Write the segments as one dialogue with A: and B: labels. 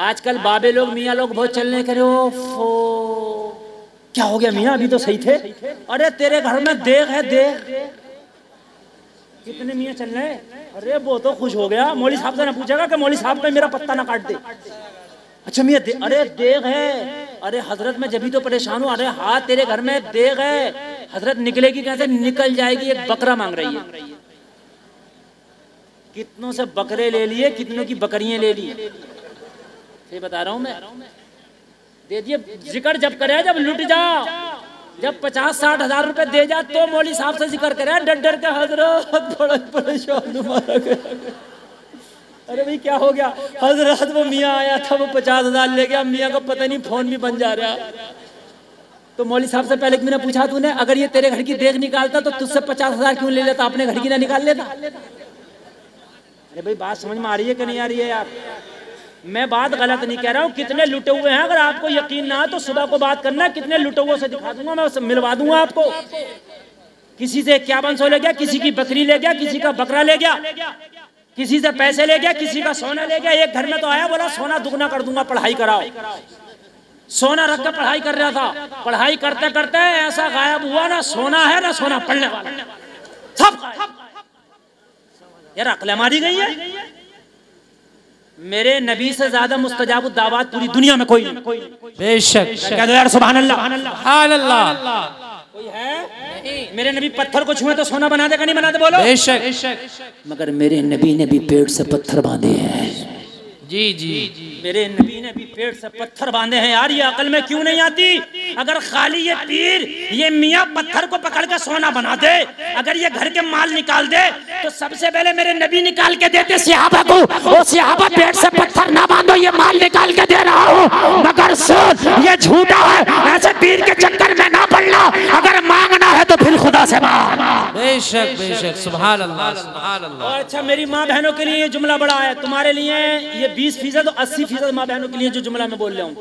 A: आजकल बाबे लोग मियाँ लोग बहुत चलने करे। ओफो क्या हो गया मियाँ, अभी तो सही थे। अरे तेरे घर में देख है, देख कितने मियाँ चल रहे हैं। अरे वो तो खुश हो गया, मौली साहब से ना पूछेगा कि मौली साहब पे मेरा पत्ता ना काट दे। अच्छा मियाँ अरे देख है। अरे हजरत मैं जब भी तो परेशान हूँ। अरे हाँ तेरे घर में देख है। हजरत निकलेगी कैसे? निकल जाएगी, एक बकरा मांग रही है। कितनों से बकरे ले लिए, कितनों की बकरियां ले ली, ये बता रहा हूं मैं। दे दिए जिक्र जब करे, जब लुट जा, जब 50-60 हजार रुपए दे जा तो मौली साहब से जिक्र करे डर डर के। हजरत बड़ा परेशान मारा गया। अरे भाई क्या हो गया? हजरत वो मियाँ आया था, वो 50 हजार ले गया। मियाँ को पता नहीं फोन भी बन जा रहा। तो मौली साहब से पहले मैंने पूछा, तूने अगर ये तेरे घर की देख निकालता तो तुझसे 50 हजार क्यों ले लेता? अपने घर की ना निकाल लेता? अरे भाई बात समझ में आ रही है कि नहीं आ रही है यार? मैं बात गलत नहीं कह रहा हूँ। कितने लुटे हुए हैं, अगर आपको यकीन ना तो सुबह को बात करना, कितने लुटे हुए से दिखा दूंगा मैं, मिलवा दूंगा आपको। किसी से 5100 ले गया, किसी की बकरी ले गया, किसी का बकरा ले गया, किसी से पैसे ले गया, किसी का सोना ले गया। एक घर में तो आया, बोला सोना दुगना कर दूंगा, पढ़ाई कराओ। सोना रख कर पढ़ाई कर रहा था, पढ़ाई करते करते ऐसा गायब हुआ, ना सोना है ना सोना पढ़ने वाला, सब यार अक्ल मारी गई है। मेरे नबी से ज्यादा मुस्तजाब दावत पूरी दुनिया में कोई नहीं। बेशक कह दो यार सुभान अल्लाह, सुभान अल्लाह। कोई है? मेरे नबी पत्थर को छुए तो सोना बना दे, नहीं बना दे? बोलो बेशक। मगर मेरे नबी ने भी पेट से पत्थर बांधे हैं। जी जी मेरे नबी ने भी पेट से पत्थर बांधे हैं। यार ये अकल में क्यों नहीं आती? अगर खाली ये पीर ये मियाँ पत्थर को पकड़ के सोना बना दे, अगर ये घर के माल निकाल दे, तो सबसे पहले मेरे नबी निकाल के देते सहाबा को। ओ सहाबा पेट से पत्थर ना बांधो, ये माल निकाल के दे रहा हूँ। मगर सुन ये झूठा है, ऐसे पीर के चक्कर में ना पड़ना। अगर मांगना है तो फिर खुदा से मांग। बेशक बेशक सुभान अल्लाह सुभान अल्लाह। अच्छा मेरी माँ बहनों के लिए ये जुमला बड़ा है, तुम्हारे लिए ये 20% और 80% माँ बहनों के लिए जो जुमला मैं बोल रहा हूँ,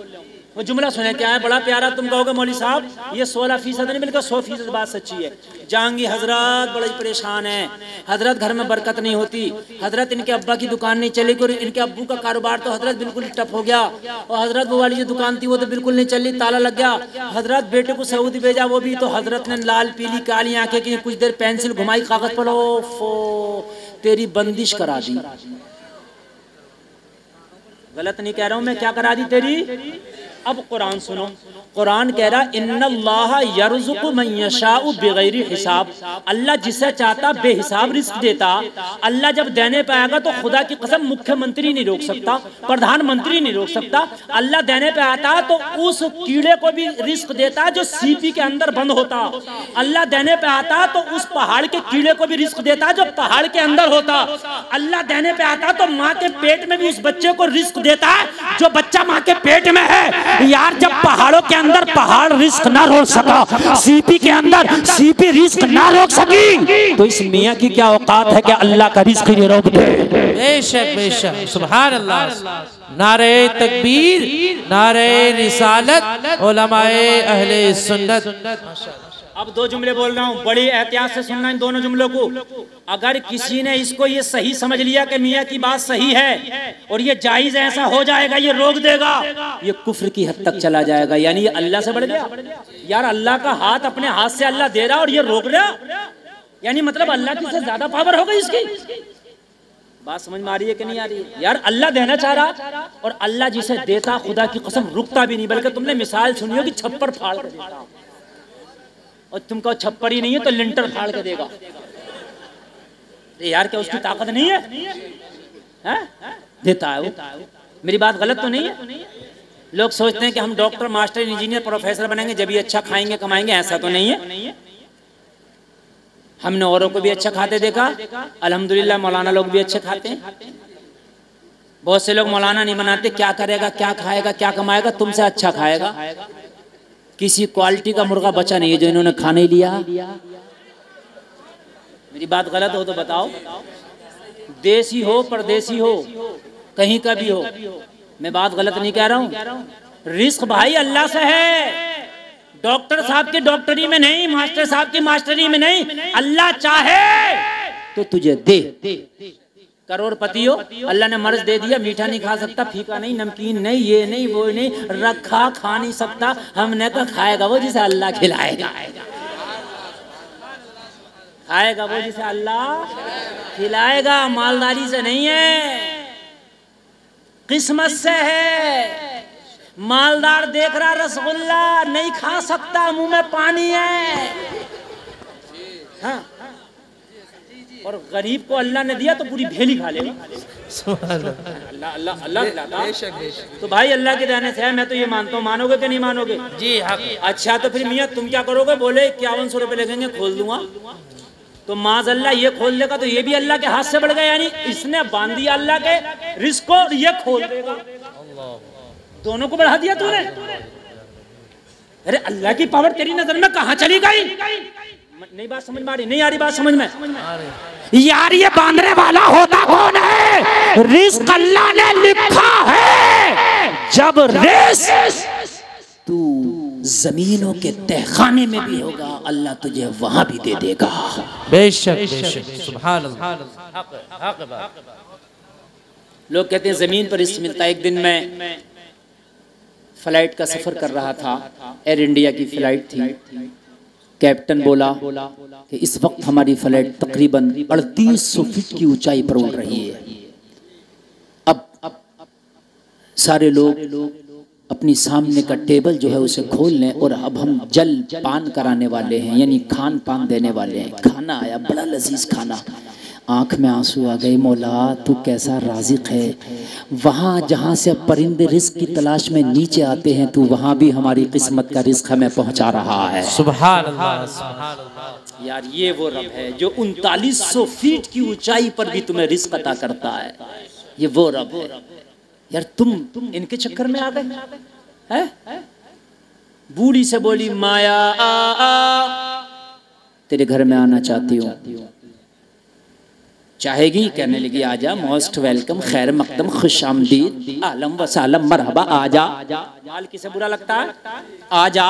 A: वो जुमला सुने क्या है, बड़ा प्यारा। तुम कहोगे मौली साहब ये 16% नहीं बल्कि 100% बात सच्ची है। जहांगी हजरत बड़ी परेशान है, हजरत घर में बरकत नहीं होती, हजरत इनके अब्बा की दुकान नहीं चली, और इनके अब्बू का कारोबार तो हजरत बिल्कुल ठप हो गया, और हजरत वो वाली जो दुकान थी वो तो बिल्कुल नहीं चली, ताला लग गया। हजरत बेटे को सऊदी भेजा, वो भी तो हजरत ने लाल पीली काली आंखें की, कुछ देर पेंसिल घुमाई कागज पर, तेरी बंदिश करा दी। गलत नहीं कह रहा हूं मैं, क्या करा दी तेरी? अब कुरान सुनो, कुरान कह रहा इन्नल्लाह यर्ज़ुक़ु मन यशाउ बिगैरि हिसाब। अल्लाह जिसे चाहता बेहिसाब रिस्क देता। अल्लाह जब देने पे आएगा तो खुदा की कसम मुख्यमंत्री नहीं रोक सकता, प्रधानमंत्री नहीं रोक सकता। अल्लाह देने पे आता तो उस कीड़े को भी रिस्क देता जो सीपी के अंदर बंद होता। अल्लाह देने पे आता तो उस पहाड़ के कीड़े को भी रिस्क देता जो पहाड़ के अंदर होता। अल्लाह देने पे आता तो माँ के पेट में भी उस बच्चे को रिस्क देता है जो बच्चा माँ के पेट में है। यार जब पहाड़ों के अंदर पहाड़ रिस्क ना रोक सका, सीपी के अंदर सीपी रिस्क ना रोक सकी, तो इस मियाँ की क्या औकात है कि अल्लाह का रिस्क ये रोक दे? बेशक बेशक सुभान अल्लाह। नारे तकबीर, नारे रिसालत, उलमाए अहले सुन्नत। अब दो जुमले बोल रहा हूँ, बड़ी एहतियात से सुनना इन दोनों जुमलों को। अगर किसी ने इसको ये सही समझ लिया कि मियाँ की बात सही है और ये जायज ऐसा हो जाएगा, ये रोक देगा, ये कुफ्र की हद तक चला जाएगा। यानी ये अल्लाह से बढ़ गया। यार अल्लाह का हाथ अपने हाथ से अल्लाह दे रहा और ये रोक रहा, यानी मतलब अल्लाह की से ज्यादा पावर हो गई इसकी। बात समझ में आ रही है कि नहीं आ रही है? यार अल्लाह देना चाह रहा और अल्लाह जिसे देता खुदा की कसम रुकता भी नहीं, बल्कि तुमने मिसाल सुनी होगी छप्पर फाड़ कर देता, और तुमको छप्पर ही नहीं है तो लिंटर फाड़ के देगा। यार क्या उसकी ताकत नहीं है? देता है वो। मेरी बात गलत तो नहीं है? लोग सोचते हैं कि हम डॉक्टर मास्टर इंजीनियर प्रोफेसर बनेंगे जब भी अच्छा खाएंगे कमाएंगे, ऐसा तो नहीं है। हमने औरों को भी अच्छा खाते देखा, अल्हम्दुलिल्लाह मौलाना लोग भी अच्छे खाते हैं। बहुत से लोग मौलाना नहीं बनाते, क्या करेगा, क्या खाएगा, क्या कमाएगा, तुमसे अच्छा खाएगा। किसी क्वालिटी का मुर्गा बचा नहीं है जो इन्होंने खाने लिया। मेरी बात गलत हो तो बताओ। देसी हो परदेसी हो कहीं का भी हो, मैं बात गलत नहीं कह रहा हूँ। रिस्क भाई अल्लाह से है, डॉक्टर साहब की डॉक्टरी में नहीं, मास्टर साहब की मास्टरी में नहीं। अल्लाह चाहे तो तुझे दे, करोड़पति हो, अल्लाह ने मर्ज दे दिया, मीठा नहीं खा सकता, फीका नहीं, नमकीन नहीं, ये नहीं वो नहीं, रखा खा नहीं सकता, हमने कहा खाएगा वो जिसे अल्लाह खिलाएगा, खाएगा वो जिसे अल्लाह खिलाएगा, मालदारी से नहीं है, किस्मत से है। मालदार देख रहा रसगुल्ला नहीं खा सकता, मुंह में पानी है, हाँ। और गरीब को अल्लाह ने दिया तो पूरी भेली खा लेगा। अल्लाह अल्लाह अल्लाह। तो भाई अल्लाह के देने से है, मैं तो ये मानता हूँ, मानोगे कि नहीं मानोगे? जी हाँ। अच्छा तो फिर मियाँ तुम क्या करोगे? बोले 5100 रुपये लगेंगे, खोल दूंगा। तो माज अल्लाह ये खोल देगा तो ये भी अल्लाह के हाथ से बढ़ गया, यानी इसने बांध दिया अल्लाह के रिस्क को, ये खोल देगा, दोनों को बढ़ा दिया तूने। अरे अल्लाह की पावर तेरी नजर में कहाँ चली गई? नहीं बात समझ में आ रही? नहीं आ रही बात समझ में? यार ये बांधने वाला होता कौन है? रिस्क अल्लाह ने लिखा है, जब रिस्क तू जमीनों के तहखाने में भी होगा अल्लाह तुझे वहां भी दे देगा। बेशक बेशक, सुभान अल्लाह। लोग कहते हैं जमीन पर रिस्क मिलता है। एक दिन मैं फ्लाइट का सफर कर रहा था, एयर इंडिया की फ्लाइट थी। कैप्टन बोला कि इस वक्त हमारी फ्लाइट तकरीबन 3800 फीट की ऊंचाई पर उड़ रही है। अब सारे लोग अपनी सामने का टेबल जो है उसे खोल लें और अब हम जल पान कराने वाले हैं, यानी खान पान देने वाले हैं। खाना आया, बड़ा लजीज खाना। आंख में आंसू आ गए, मौला तू कैसा राज़िक है। वहाँ जहाँ से परिंदे रिस्क की तलाश में नीचे आते हैं, तू वहाँ भी हमारी किस्मत का रिस्क हमें पहुँचा रहा है। सुभान अल्लाह, सुभान अल्लाह। यार ये वो रब है जो 3900 फीट की ऊंचाई पर भी तुम्हें रिस्क अता करता है। ये वो रब है। यार तुम इनके चक्कर में आ गए हैं? बूढ़ी से बोली माया तेरे घर में आना चाहती हूँ। चाहेगी? कहने लगी आजा, मोस्ट वेलकम, खैर मकदम, खुश आमदीद, आलम व सालम, मरहबा, आजा। हाल किसे बुरा लगता है? आजा।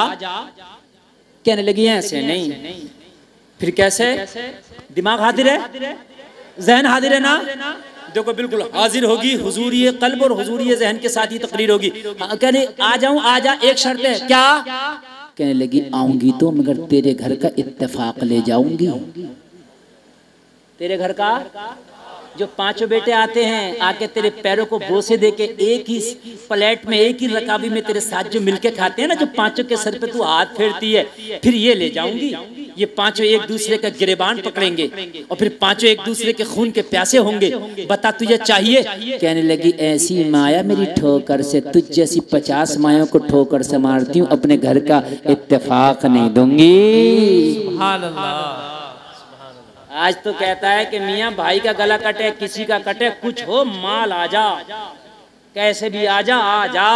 A: कहने लगी ऐसे नहीं, फिर कैसे? दिमाग हाजिर है, जहन हाजिर है ना? देखो बिल्कुल हाजिर होगी, हुजूरी कल्ब और हुजूरी जहन के साथ ही तकरीर होगी। कहने आ जाऊं, आजा, एक शर्त है। क्या? कहने लगी आऊंगी तो मगर तेरे घर का इत्तेफाक ले जाऊंगी। तेरे घर का जो 5 बेटे आते हैं, आके तेरे पैरों को बोसे देके एक ही प्लेट में, एक ही रकाबी में तेरे साथ जो मिलके खाते हैं ना, जो 5 के सर पे तू हाथ फेरती है, फिर ये ले जाऊंगी। ये 5 एक दूसरे का गिरेबान पकड़ेंगे और फिर 5 एक दूसरे के खून के प्यासे होंगे। बता तुझे चाहिए? कहने लगी ऐसी माया मेरी ठोकर से, तुझ जैसी 50 मायों को ठोकर से मारती हूँ, अपने घर का इत्तेफाक नहीं दूंगी। सुभान अल्लाह। आज तो कहता है कि मियाँ भाई का गला कटे, किसी का कटे, कुछ हो माल आ जा, कैसे भी आ जा, आ जा।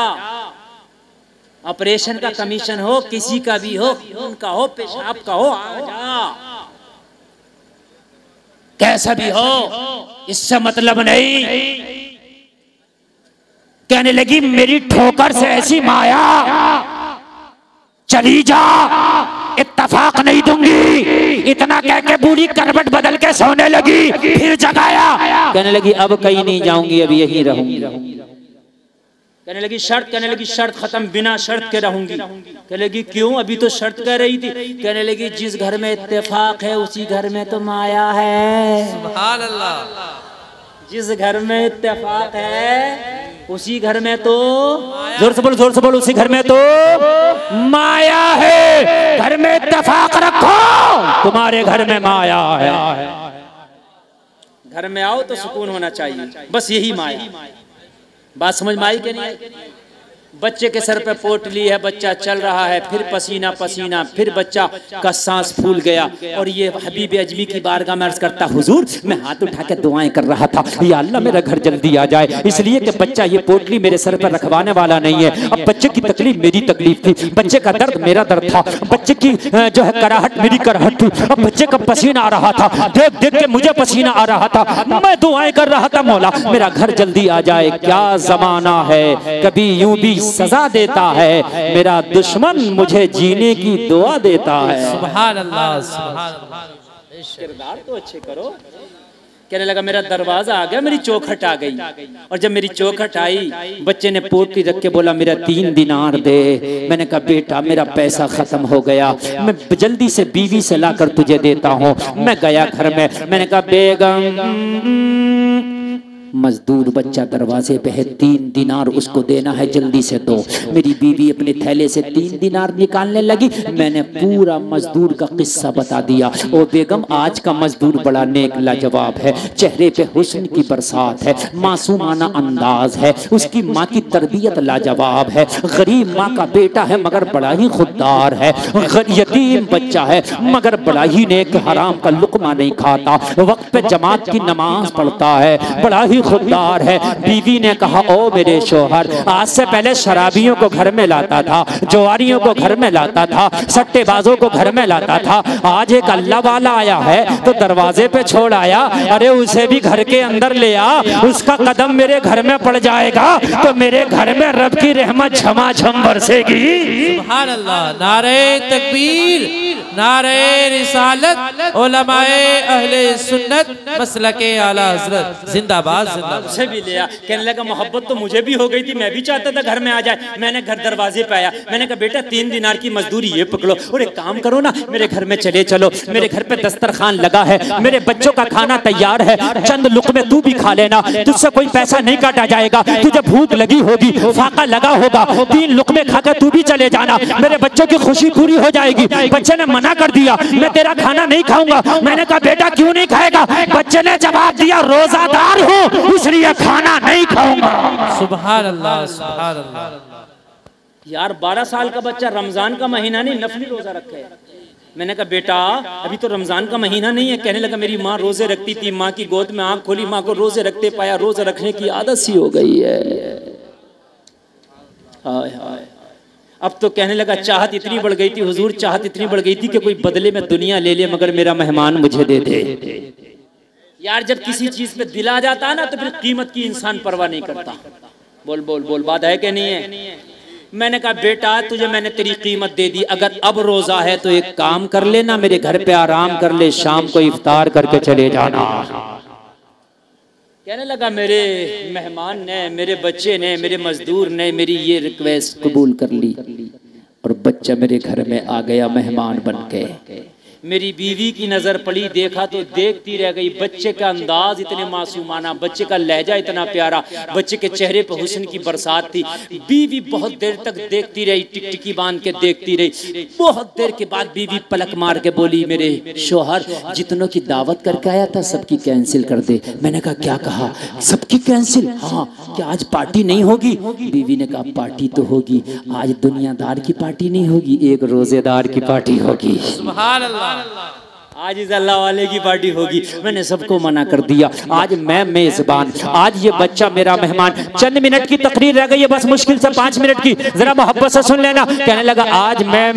A: ऑपरेशन का कमीशन हो, किसी का भी हो, खून का हो, पेशाब का हो, आ जा, कैसा भी हो, इससे मतलब नहीं। कहने लगी मेरी ठोकर से ऐसी माया, चली जा, इत्तफाक नहीं दूंगी। इतना कह के बूढ़ी करवट बदल के सोने लगी, फिर जगाया। कहने लगी अब कहीं नहीं जाऊंगी, अब यहीं रहूंगी। कहने लगी शर्त? कहने लगी शर्त खत्म, बिना शर्त के रहूंगी। कहने लगी क्यों? अभी तो शर्त कह रही थी। कहने लगी जिस घर में इत्तेफाक है उसी घर में तो माया है। सुभान अल्लाह। जिस घर में इत्तेफाक है उसी घर में तो, जोर से बोलो, जोर से बोलो, उसी घर में तो माया है। घर में इत्तेफाक रखो, तुम्हारे घर में माया है। घर में आओ तो सुकून होना चाहिए, बस यही माया। बात समझ में आई कि नहीं? बच्चे के सर पे पोटली है, बच्चा चल रहा है, फिर पसीना पसीना, फिर बच्चा का सांस फूल गया और ये हबीब अजमी की बारगाह में अर्ज करता हुजूर मैं हाथ उठा के दुआएं कर रहा था, या अल्लाह मेरा घर जल्दी आ जाए, इसलिए कि बच्चा ये पोटली मेरे सर पर रखवाने वाला नहीं है। अब बच्चे की तकलीफ मेरी तकलीफ थी, बच्चे का दर्द मेरा दर्द था, बच्चे की जो है कराहट मेरी कराहट थी। अब बच्चे का पसीना आ रहा था, देख देख के मुझे पसीना आ रहा था, मैं दुआएं कर रहा था मौला मेरा घर जल्दी आ जाए। क्या जमाना है, कभी यूं भी सजा देता है, मेरा दुश्मन मुझे जीने की दुआ देता है। सुभान अल्लाह, सुभान अल्लाह। किरदार तो अच्छे करो। कहने लगा मेरा दरवाजा आ गया, मेरी चौखट आ गई। और जब मेरी चौखट आई, बच्चे ने पोटली रख के बोला मेरा 3 दिनार दे। मैंने कहा बेटा मेरा पैसा खत्म हो गया, मैं जल्दी से बीवी से लाकर तुझे देता हूँ। मैं गया घर में, मैंने कहा बेगम मजदूर बच्चा दरवाजे पे है, 3 दिनार उसको देना है, जल्दी से दो। मेरी बीवी अपने थैले से 3 दिनार निकालने लगी। मैंने पूरा मजदूर का किस्सा बता दिया। ओ बेगम आज का मजदूर बड़ा नेक लाजवाब है, चेहरे पे हुस्न की बरसात है, मासूमाना अंदाज है, उसकी माँ की तरबियत लाजवाब है, गरीब माँ का बेटा है मगर बड़ा ही खुददार है, यतीम बच्चा है मगर बड़ा ही नेक, हराम का लुकमा नहीं खाता, वक्त पे जमात की नमाज पढ़ता है, बड़ा ही खुददार है। बीवी ने कहा ओ मेरे शोहर, आज से पहले शराबियों को घर में लाता था, जुआरियों को घर में लाता था, सट्टेबाजों को घर में लाता था, आज एक अल्लाह वाला आया है तो दरवाजे पे छोड़ आया, अरे उसे भी घर के अंदर ले आ, उसका कदम मेरे घर में पड़ जाएगा तो मेरे घर में रब की रहमत झमाझम बरसेगी।
B: सुभान अल्लाह, नारे तकबीर, नारे रिसालत, उलमाए अहले सुन्नत मसलके आला हज़रत जिंदाबाद।
A: उसे भी लिया। कहने लगा मोहब्बत तो मुझे भी हो गई थी, मैं भी चाहता था घर में आ जाए। मैंने घर दरवाजे पे आया, मैंने कहा बेटा 3 दिनार की मजदूरी ये पकड़ो और एक काम करो ना, मेरे घर में चले चलो, मेरे घर पे दस्तरखान लगा है, मेरे बच्चों का खाना तैयार है, चंद लुक़मे तू भी खा लेना, तुझसे कोई पैसा नहीं काटा जाएगा, तुझे भूख लगी होगी, फाका लगा होगा, 3 लुक़मे खाकर तू भी चले जाना, मेरे बच्चों की खुशी पूरी हो जाएगी। बच्चे ने मना कर दिया, मैं तेरा खाना नहीं खाऊंगा। मैंने कहा बेटा क्यों नहीं खाएगा? बच्चे ने जवाब दिया रोजादार हूँ इसलिए खाना नहीं खाऊंगा।
B: सुभान अल्लाह, सुभान अल्लाह।
A: यार 12 साल का बच्चा रमजान का महीना नहीं नफली रोजा रखे है। मैंने कहा बेटा अभी तो रमजान का महीना नहीं है। कहने लगा मेरी माँ रोजे रखती थी, माँ की गोद में आंख खोली, माँ को रोजे रखते पाया, रोजे रखने की आदत सी हो गई है। हाय हाय। अब तो कहने लगा चाहत इतनी बढ़ गई थी हुजूर, चाहत इतनी बढ़ गई थी कि कोई बदले में दुनिया ले ले मगर मेरा मेहमान मुझे दे दे। यार जब किसी चीज पे दिल आ जाता है ना तो फिर कीमत की इंसान परवाह नहीं करता। बोल बोल बोल, बात है कि नहीं है? मैंने कहा बेटा तुझे मैंने तेरी कीमत दे दी, अगर अब रोजा है तो एक काम कर लेना, मेरे घर पे आराम कर ले, शाम को इफ्तार करके चले जाना। कहने लगा मेरे मेहमान ने, मेरे बच्चे ने, मेरे मजदूर ने मेरी ये रिक्वेस्ट कबूल कर ली और बच्चा मेरे घर में आ गया मेहमान बन के। मेरी बीवी की नज़र पड़ी, देखा तो देखती रह गई। बच्चे का अंदाज इतने मासूमाना, बच्चे का लहजा इतना प्यारा, बच्चे के चेहरे पर हुस्न की बरसात थी। बीवी बहुत देर तक देखती रही, टिकटिकी बांध के देखती रही। बहुत देर के बाद बीवी पलक मार के बोली मेरे शोहर जितनों की दावत करके आया था सबकी कैंसिल कर दे। मैंने कहा क्या कहा? सबकी कैंसिल? हाँ। क्या आज पार्टी नहीं होगी? बीवी ने कहा पार्टी तो होगी, आज दुनियादार की पार्टी नहीं होगी, एक रोजेदार की पार्टी होगी।
B: सुभान अल्लाह।
A: आज इस अल्लाह वाले की पार्टी होगी। मैंने सबको मना कर दिया, आज मैं मेजबान, आज ये बच्चा मेरा मेहमान। चंद मिनट की तकरीर रह गई है, बस मुश्किल से 5 मिनट की, जरा मोहब्बत से सुन लेना। कहने लगा आज मैं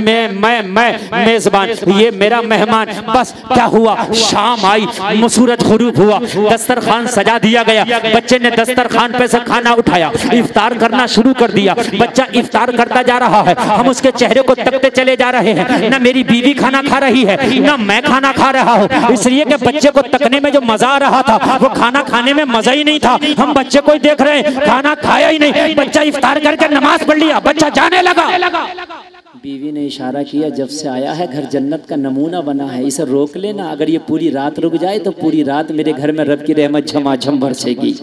A: मेजबान, ये मेरा मेहमान। बस क्या हुआ, शाम आई, सूरज गुरूब हुआ, दस्तरखान सजा दिया गया। बच्चे ने दस्तरखान पे से खाना उठाया, इफ्तार करना शुरू कर दिया। बच्चा इफ्तार करता जा रहा है, हम उसके चेहरे को तकते चले जा रहे हैं। ना मेरी बीवी खाना खा रही है, ना मैं खाना खा रहा हूँ, इसलिए कि बच्चे को तकने में जो मजा आ रहा था वो खाना खाने में मजा ही नहीं था। हम बच्चे को ही देख रहे हैं, खाना खाया ही नहीं। बच्चा इफ्तार करके नमाज पढ़ लिया, बच्चा जाने लगा। बीवी ने इशारा किया जब से आया है घर जन्नत का नमूना बना है, इसे रोक लेना, अगर ये पूरी रात रुक जाए तो पूरी रात मेरे घर में रब की रहमत झमाझम बरसेगी।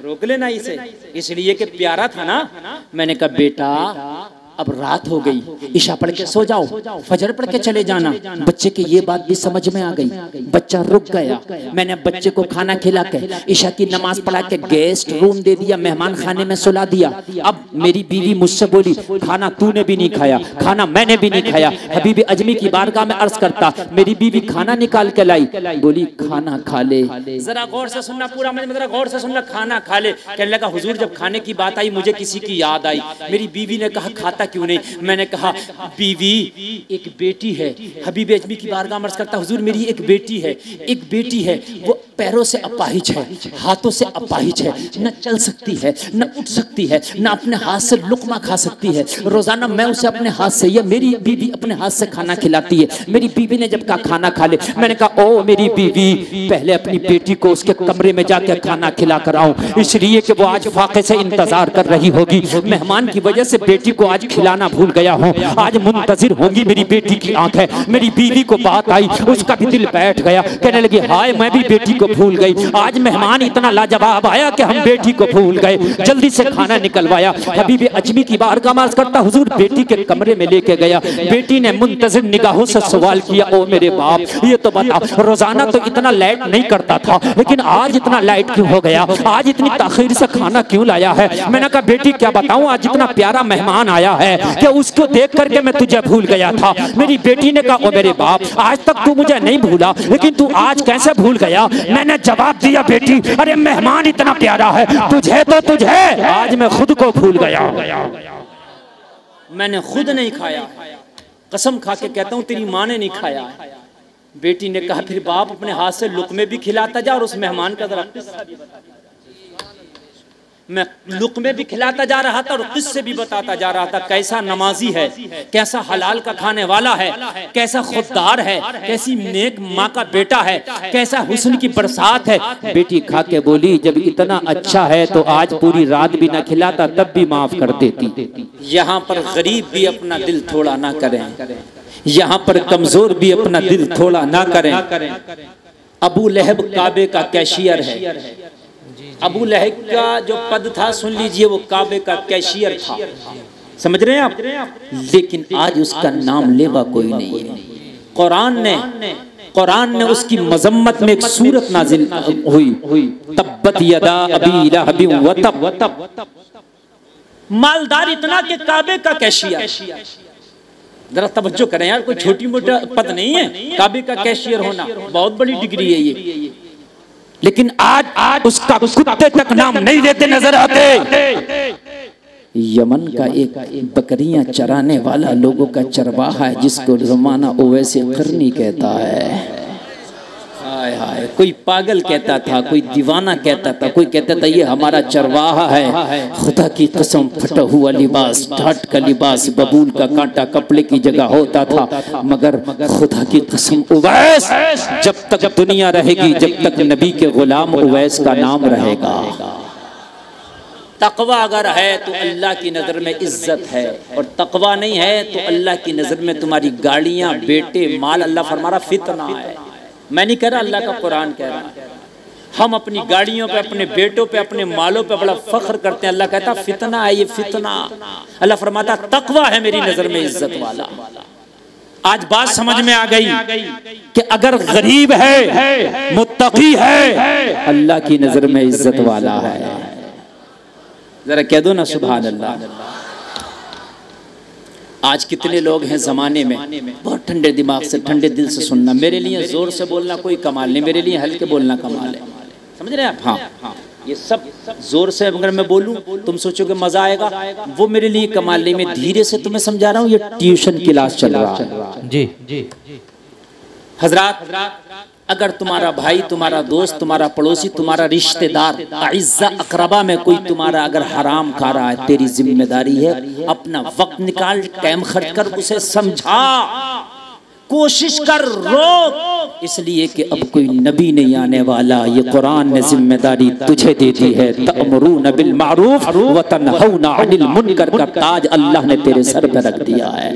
A: रोक लेना इसे, इसलिए कि प्यारा था ना। मैंने कहा बेटा अब रात हो गई, ईशा पढ़ के सो जाओ, फजर पढ़ के चले जाना। बच्चे की ये बात भी समझ में आ गई, बच्चा रुक गया। मैंने बच्चे को खाना खिला के ईशा की नमाज पढ़ा के गेस्ट रूम दे दिया, मेहमान खाने में सुला दिया। अब मेरी बीवी मुझसे बोली खाना तूने भी नहीं खाया, खाना मैंने भी नहीं खाया। हबीबी अजमी की बारगाह में अर्ज करता, मेरी बीवी खाना निकाल के लाई, बोली खाना खा ले। जरा गौर से सुनना, पूरा जरा गौर से सुनना, खाना खा ले। कहने लगा हुजूर जब खाने की बात आई मुझे किसी की याद आई। मेरी बीवी ने कहा खाता क्यों नहीं? मैंने कहा बीवी एक बेटी है। हबीब अजमी की बारगाह में अर्ज करता हुजूर मेरी एक बेटी है, एक बेटी है, वो पैरों से अपाहिज है, हाथों से अपाहिज है, न चल सकती है, न उठ सकती है, न अपने हाथ से लुकमा खा सकती है। रोजाना मैं उसे अपने हाथ से, या मेरी बीवी अपने हाथ से खाना खिलाती है। मेरी बीवी ने जब कहा खाना खा ले, मैंने कहा ओ मेरी बीवी, पहले अपनी बेटी को उसके कमरे में जाकर खाना खिला कर आऊं, इसलिए कि वो आज फाके से इंतजार कर रही होगी। मेहमान की वजह से बेटी को आज खिलाना भूल गया हूँ, आज मुंतजिर होंगी मेरी बेटी की आंखें। मेरी बीवी को बात आई, उसका भी दिल बैठ गया, कहने लगी हाय मैं भी बेटी को भूल गई, आज मेहमान इतना लाजवाब आया कि हम बेटी को भूल गए। जल्दी से खाना निकलवाया, हबीब अजमी की बारगाह में अर्ज़ करता हुजूर बेटी के कमरे में लेके गया। बेटी ने मुंतजिर निगाहों से सवाल किया, ओ मेरे बाप ये तो बता, रोजाना तो इतना लेट नहीं करता था, लेकिन आज इतना लेट क्यों हो गया, आज इतनी ताखीर से खाना क्यों लाया है? मैंने कहा बेटी क्या बताऊं, आज इतना प्यारा मेहमान आया है कि उसको देख करके मैं तुझे भूल गया था। मेरी बेटी ने कहा ओ मेरे बाप, आज तक तू मुझे नहीं भूला, लेकिन तू आज कैसे भूल गया? मैंने जवाब दिया बेटी अरे मेहमान इतना प्यारा है, तुझे तो तुझे, आज मैं खुद को भूल गया, मैंने खुद नहीं खाया, कसम खा के कहता हूं तेरी माँ ने नहीं खाया। बेटी ने कहा फिर बाप अपने हाथ से लुकमे भी खिलाता जा और उस मेहमान का जरा किस्सा भी बता। मैं लुकमे भी खिलाता जा रहा था और किस्से भी बताता जा रहा था, कैसा नमाजी है, कैसा हलाल का खाने वाला है, कैसा खुददार है, कैसी नेक माँ का बेटा है, कैसा हुस्न की बरसात है। बेटी खा के बोली जब इतना अच्छा है तो आज पूरी रात भी ना खिलाता तब भी माफ कर देती। यहाँ पर गरीब भी अपना दिल थोड़ा ना करें, यहाँ पर कमजोर भी अपना दिल थोड़ा ना करें। अबू लहब काबे का कैशियर है, अबू लहब का जो पद था सुन लीजिए, वो काबे का कैशियर था, समझ रहे हैं आप, लेकिन आज उसका नाम लेवा कोई नहीं है। कुरान ने उसकी मजम्मत में एक सूरत नाजिल हुई, तब्बत यदा अबी लहब व तब, मालदार इतना के काबे का कैशियर। जरा तवज्जो करें यार, कोई छोटी मोटा पद नहीं है, काबे का कैशियर होना बहुत बड़ी डिग्री है ये। लेकिन आज उसका कुत्ते तक नाम नहीं लेते नजर आते। यमन का एक बकरियां चराने वाला लोगों का चरवाहा है जिसको जमाना ओवैसे करनी कहता है। हाय हाय, कोई पागल कहता था, कोई दीवाना कहता था, कोई कहता था ये हमारा चरवाहा है। खुदा की कसम फटा हुआ लिबास, ढाट का लिबास, बबूल का कांटा कपड़े की जगह होता था, मगर खुदा की कसम उवैस जब तक दुनिया रहेगी, जब तक नबी के गुलाम उवैस का नाम रहेगा। तकवा अगर है तो अल्लाह की नज़र में इज्जत है, और तकवा नहीं है तो अल्लाह की नज़र में तुम्हारी गाड़ियाँ, बेटे, माल, अल्लाह फरमा रहा फितना है। मैं नहीं कह रहा, अल्लाह का कुरान कह रहा है। हम अपनी गाड़ियों पे, अपने बेटों पे, अपने मालों पे बड़ा फख्र करते हैं, अल्लाह कहता फितना है ये फितना। अल्लाह फरमाता तकवा है मेरी नजर में इज्जत वाला। आज बात समझ में आ गई कि अगर गरीब है, मुत्तकी है, अल्लाह की नजर में इज्जत वाला है। जरा कह दो ना सुभान अल्लाह। आज कितने लोग हैं जमाने में, बहुत ठंडे दिमाग से, ठंडे दिल से सुनना। मेरे लिए जोर से बोलना कोई कमाल नहीं, मेरे लिए हल्के बोलना कमाल है, समझ रहे हैं आप? हाँ, ये सब जोर से अगर मैं बोलूं तुम सोचोगे मजा आएगा, वो मेरे लिए कमाल नहीं। मैं धीरे से तुम्हें समझा रहा हूँ, ये ट्यूशन क्लास चल रहा है। जी जी हजरात, अगर तुम्हारा भाई, तुम्हारा दोस्त, तुम्हारा पड़ोसी, तुम्हारा रिश्तेदार, आइज़्ज़ा अक़रबा में कोई तुम्हारा अगर हराम खा रहा है, तेरी जिम्मेदारी है अपना वक्त निकाल, टाइम खर्च कर उसे समझा, कोशिश कर, रोक, इसलिए कि अब कोई नबी नहीं आने वाला। ये कुरान ने जिम्मेदारी तुझे दे दी है। तअमुरूना बिल मारूफ व तनहौना अनिल मुनकर का ताज अल्लाह ने तेरे सर पर रख दिया है।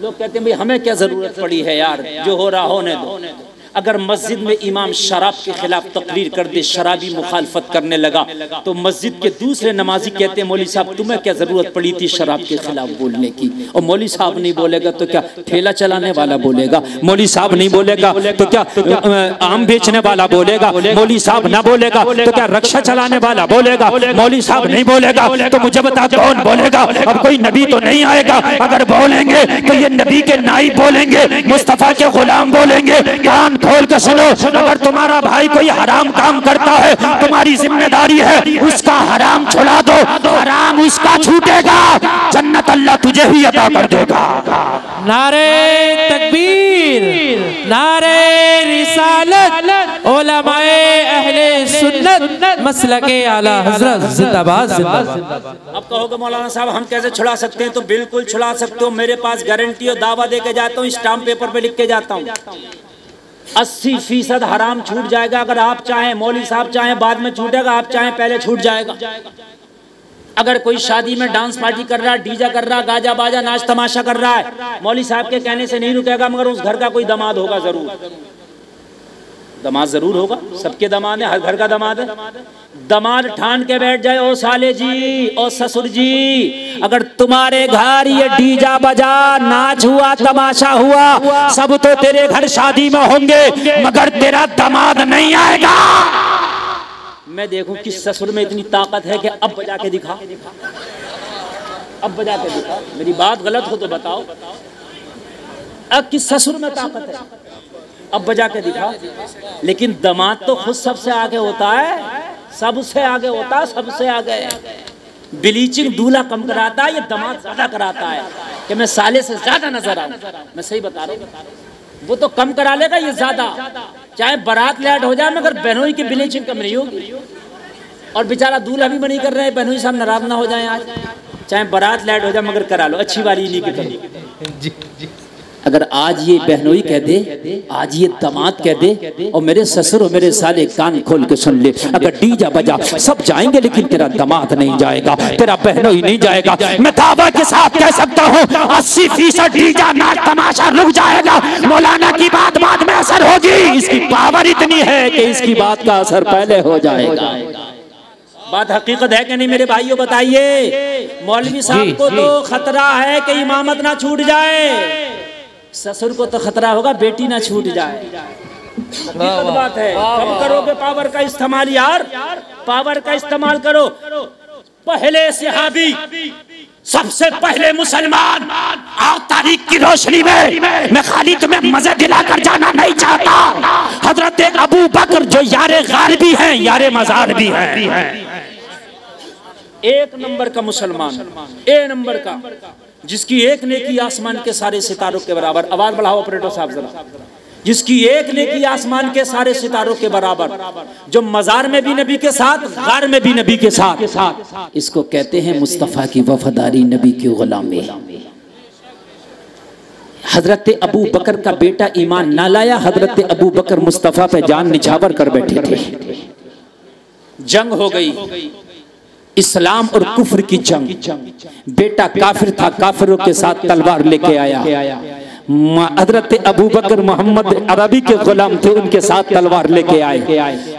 A: लोग कहते हैं भाई हमें क्या जरूरत पड़ी है यार, जो हो रहा होने दो। अगर मस्जिद में इमाम शराब के खिलाफ तकरीर कर दे, शराबी मुखालफत करने लगा, तो मस्जिद के दूसरे नमाजी कहते हैं मौली साहब तुम्हें क्या जरूरत पड़ी थी शराब के खिलाफ बोलने की? और मौली साहब नहीं बोलेगा तो क्या ठेला चलाने वाला बोलेगा? मौली साहब नहीं बोलेगा तो क्या आम बेचने वाला बोलेगा? मौली साहब ना बोलेगा तो क्या रक्षा चलाने वाला बोलेगा? मौली साहब नहीं बोलेगा तो मुझे बता कौन बोलेगा? अब कोई नबी तो नहीं आएगा, अगर बोलेंगे तो ये नबी के नाइब बोलेंगे, मुस्तफा के गुलाम बोलेंगे। कान खोल के सुनो, अगर तुम्हारा भाई कोई हराम काम करता है, तुम्हारी जिम्मेदारी है उसका हराम छुड़ा दो, हराम उसका छूटेगा, जन्नत अल्लाह तुझे ही अता कर देगा।
B: नारे तकबीर, नारे रिसालत, मसलके आला हजरत जिंदाबाद जिंदाबाद।
A: अब कहोगे मौलाना साहब हम कैसे छुड़ा सकते हैं? तो बिल्कुल छुड़ा सकते हो, मेरे पास गारंटी और दावा दे के जाता हूँ, स्टाम्प पेपर पे लिख के जाता हूँ। 80% हराम छूट जाएगा। अगर आप चाहें, मौलवी साहब चाहें बाद में छूटेगा, आप चाहें पहले छूट जाएगा। अगर कोई शादी में डांस पार्टी कर रहा है, डीजे कर रहा है, गाजा बाजा नाच तमाशा कर रहा है, मौलवी साहब के कहने से नहीं रुकेगा, मगर उस घर का कोई दामाद होगा जरूर, दामाद जरूर होगा। सबके दामाद है, हर घर का दामाद है। दामाद ठान के बैठ जाए, ओ साले जी, ओ ससुर जी, अगर तुम्हारे घर ये डीजा बजा, नाच हुआ, तमाशा हुआ, सब तो तेरे घर शादी में होंगे, मगर तेरा दामाद नहीं आएगा। मैं देखूं किस ससुर में इतनी ताकत है कि अब बजा के दिखा, अब बजा के दिखा। मेरी बात गलत हो तो बताओ, अब किस ससुर में ताकत है, अब बजा के दिखा। लेकिन दामाद तो खुद सबसे आगे होता है, सबसे आगे होता है, सबसे आगे। ब्लीचिंग दूल्हा कम कराता है, ये दामाद ज्यादा कराता है कि मैं साले से ज्यादा नजर आऊं। मैं सही बता रहा हूं, वो तो कम करा लेगा, ये ज्यादा। चाहे बारात लेट हो जाए, मगर बहनोई की ब्लीचिंग कम नहीं होगी। और बेचारा दूल्हा भी मनी कर रहे हैं, बहनोई साहब नाराज ना हो जाए आज। चाहे बारात लेट हो जाए, मगर करा लो, अच्छी वाली नहीं की करो। अगर आज ये बहनोई कह दे, आज ये दामाद कह दे, और मेरे ससुर और मेरे साले कान खोल के सुन ले, अगर डीजा बजा सब जाएंगे, लेकिन तेरा दामाद नहीं जाएगा, तेरा बहनोई नहीं जाएगा। मैं दावा के साथ कह सकता हूँ 80% डीजा नाच तमाशा रुक जाएगा। मौलाना की बात बाद में असर होगी, इसकी पावर इतनी है कि इसकी बात का असर पहले हो जाएगा। बात हकीकत है कि नहीं मेरे भाइयों, बताइए। मौलवी साहब को तो खतरा है कि इमामत ना छूट जाए, ससुर को तो खतरा होगा बेटी ना छूट जाए। हकीकत बात है। कब करोगे पावर का इस्तेमाल यार, पावर का इस्तेमाल करो। पहले सहाबी, सबसे पहले मुसलमान, आओ तारीख की रोशनी में, मैं खाली तुम्हें मजे दिलाकर जाना नहीं चाहता। हजरत अबू बकर जो यारे गार भी हैं, यारे मजार भी हैं, एक नंबर का मुसलमान, ए नंबर का, जिसकी एक नेकी आसमान के सारे सितारों के बराबर। आवाज बढ़ाओ ऑपरेटर साहब जरा। जिसकी एक नेकी आसमान के सारे सितारों के बराबर, जो मजार में भी नबी के साथ, गार में भी नबी के साथ। इसको कहते हैं मुस्तफा की वफादारी, नबी की गुलामी। हजरत अबू बकर का बेटा ईमान ना लाया, हजरत अबू बकर मुस्तफा पे जान निछावर कर बैठे थे। जंग हो गई, इस्लाम और कुफ्र की जंग। बेटा काफिर था, काफिरों के साथ तलवार लेके आया। हजरत अबू बकर मोहम्मद अरबी के गुलाम थे, उनके साथ तलवार लेके आए।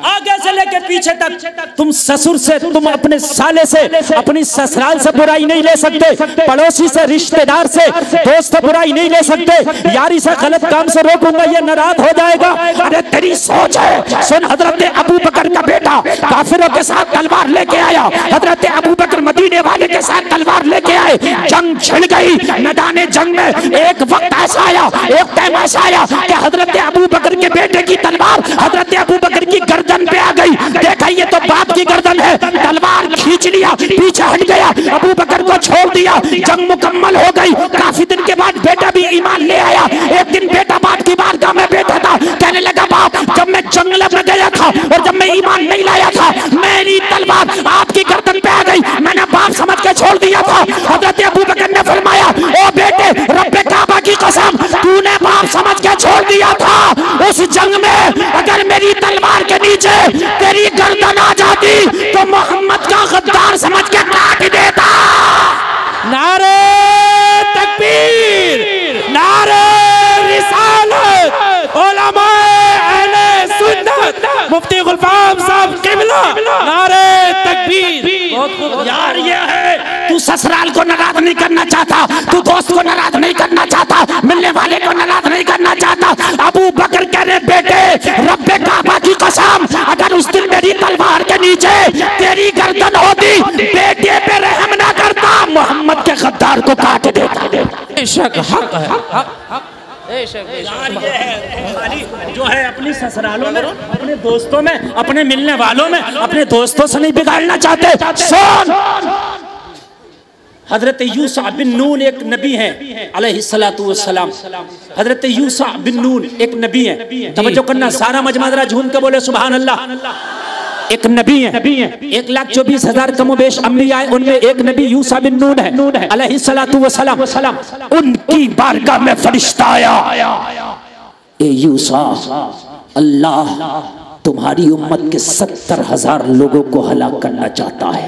A: आगे से लेके पीछे तक तुम ससुर से, तुम अपने साले से, अपनी ससुराल से बुराई नहीं ले सकते, पड़ोसी से, रिश्तेदार से, दोस्त से बुराई नहीं ले सकते। यारी से गलत काम से रोकूंगा, ये नाराज हो जाएगा। अरे तेरी सोच है। सुन, हजरत अबू बकर का बेटा काफिरों के साथ तलवार लेके आया, हजरत अबू बकर मदीने वाले के साथ तलवार लेके आए। जंग छिड़ गई। मैदान जंग में एक वक्त ऐसा आया, एक टाइम ऐसा आया कि हजरत अबू बकर के बेटे की तलवार हजरत अबू बकर की गर्दन पे आ गई। देखा ये तो बाप की गर्दन है, तलवार खींच लिया, पीछे हट गया, अबू बकर को छोड़ दिया। जंग मुकम्मल हो गई। काफी दिन के बाद बेटा भी ईमान ले आया। एक दिन बेटा बाप की बारगाह में बैठा था, कहने लगा बाप, जब मैं जंगल में गया था और जब मैं ईमान नहीं लाया था, मेरी तलवार आपकी गर्दन पे आ गई, मैंने बाप समझ के छोड़ दिया था। हजरत अबू बकर ने फरमाया, ओ बेटे, रब्बे काबा की कसम, तूने बाप समझ के छोड़ दिया था। उस जंग में अगर मेरी तलवार के नीचे तेरी गर्दन आ जाती तो मोहम्मद का गद्दार समझ के काट देता।
B: नारे तकबीर, नारे रिसालत, उलमाए अहले सुन्नत, मुफ्ती गुलफाम साहब किबला, नारे तकबीर। बहुत खूब
A: यार, ये है तू ससुराल को नाराज नहीं करना चाहता, तू दोस्त को नाराज नहीं करना चाहता, मिलने वाले को नाराज नहीं करना चाहता। अबू बकर कह रहे, बेटे, रब्बे काबा की कसम, अगर उस दिन मेरी तलवार के नीचे तेरी गर्दन होती, बेटे पे रहम ना करता, मोहम्मद के गद्दार को काट देता।
B: बेशक हक है, हक।
A: जो है अपनी ससुरालों में, अपने दोस्तों में, अपने मिलने वालों में, अपने दोस्तों से नहीं बिगाड़ना चाहते। सुन, हजरत यूसुफ बिन नून एक नबी हैं अलैहिस्सलातु वस्सलाम। हजरत यूसुफ बिन नून एक नबी हैं। तवज्जो करना, सारा मजमा जरा झूम के बोले सुभान अल्लाह। एक नबी है। 1,24,000 कमोबेश अंबिया है, उनमें एक नबी यूसा बिन नून है अलैहिस्सलातु वस्सलाम। उनकी बारगाह में फरिश्ता आया, ए यूसा, अल्लाह तुम्हारी उम्मत के 70,000 लोगों को हलाक करना चाहता है।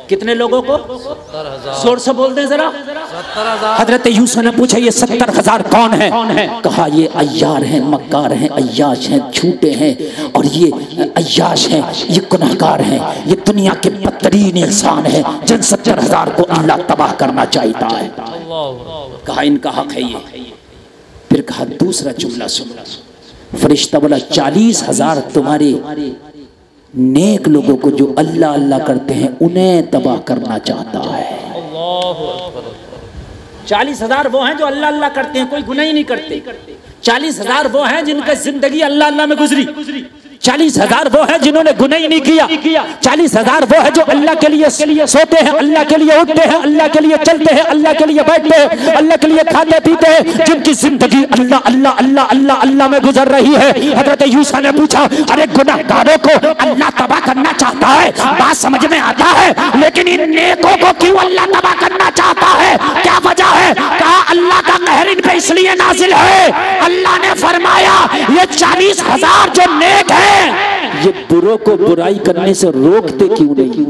A: कितने लोगों को?
B: 70,000।
A: जोर से बोल दे जरा।
B: 70,000।
A: हजरत यूसुफ ने पूछा ये 70,000 कौन है? कहा ये अय्यार हैं, मक्कार हैं, अय्याश हैं, झूठे हैं, और ये अय्याश हैं, ये गुनाहगार हैं, ये दुनिया के बदतरीन इंसान हैं जिन 70,000 को अल्लाह तबाह करना चाहता है। कहा इनका हक है ये। फिर कहा दूसरा जुमला सुन। फरिश्ता बोला 40,000 तुम्हारे नेक लोगों को जो अल्लाह अल्लाह करते हैं उन्हें तबाह करना चाहता है। 40,000 वो हैं जो अल्लाह अल्लाह करते हैं, कोई गुनाह ही नहीं करते। 40,000 वो हैं जिनकी जिंदगी अल्लाह अल्लाह में गुजरी। 40,000 वो है जिन्होंने गुनाह ही नहीं किया। 40,000 वो है जो अल्लाह के लिए सोते हैं, अल्लाह के लिए उठते हैं, अल्लाह के लिए चलते हैं, अल्लाह के लिए बैठते हैं, अल्लाह के लिए खाते पीते हैं, जिनकी जिंदगी अल्लाह अल्लाह अल्लाह अल्लाह अल्लाह में गुजर रही है। हजरत यूसुफ ने पूछा अरे गुनाहगारों को अल्लाह तबाह करना चाहता है, बात समझ में आता है, लेकिन इन नेकों को क्यों अल्लाह तबाह करना चाहता है? क्या वजह है? कहा अल्लाह का कहर इन पे इसलिए नाजिल है, अल्लाह ने फरमाया ये 40,000 जो नेक है ये बुरों को बुराई करने से रोकते क्यों नहीं?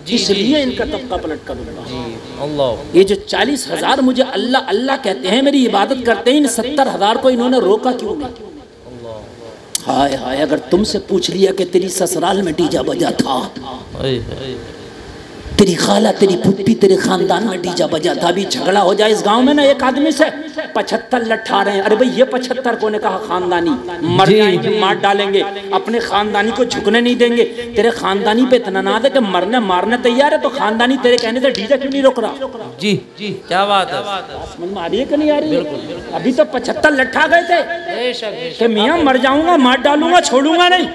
A: इसलिए इनका तबका पलट करूंगा। ये जो 40,000 मुझे अल्लाह अल्लाह कहते हैं, मेरी इबादत करते हैं, इन 70,000 को इन्होंने रोका क्यों नहीं? हाय हाय, अगर तुमसे पूछ लिया कि तेरी ससुराल में डीजा बजा था, तेरी खाला तेरी पुप्पी तेरे खानदान में डीजा बजा था, अभी झगड़ा हो जाए इस गांव में ना एक आदमी से 75 लट्ठा रहे हैं, अरे भाई ये 75 को ने कहा खानदानी मर जाएंगे, मार डालेंगे, अपने खानदानी को झुकने नहीं देंगे, तेरे खानदानी पे इतना नाज है कि मरने मारने तैयार है, तो खानदानी तेरे कहने से डीजा क्यों नहीं रोक रहा?
B: जी जी क्या बात है,
A: समझ में आ रही है कि नहीं आ रही है? अभी तो 75 लट्ठा गए थे कि मियाँ मर जाऊंगा, मार डालूंगा, छोड़ूंगा नहीं।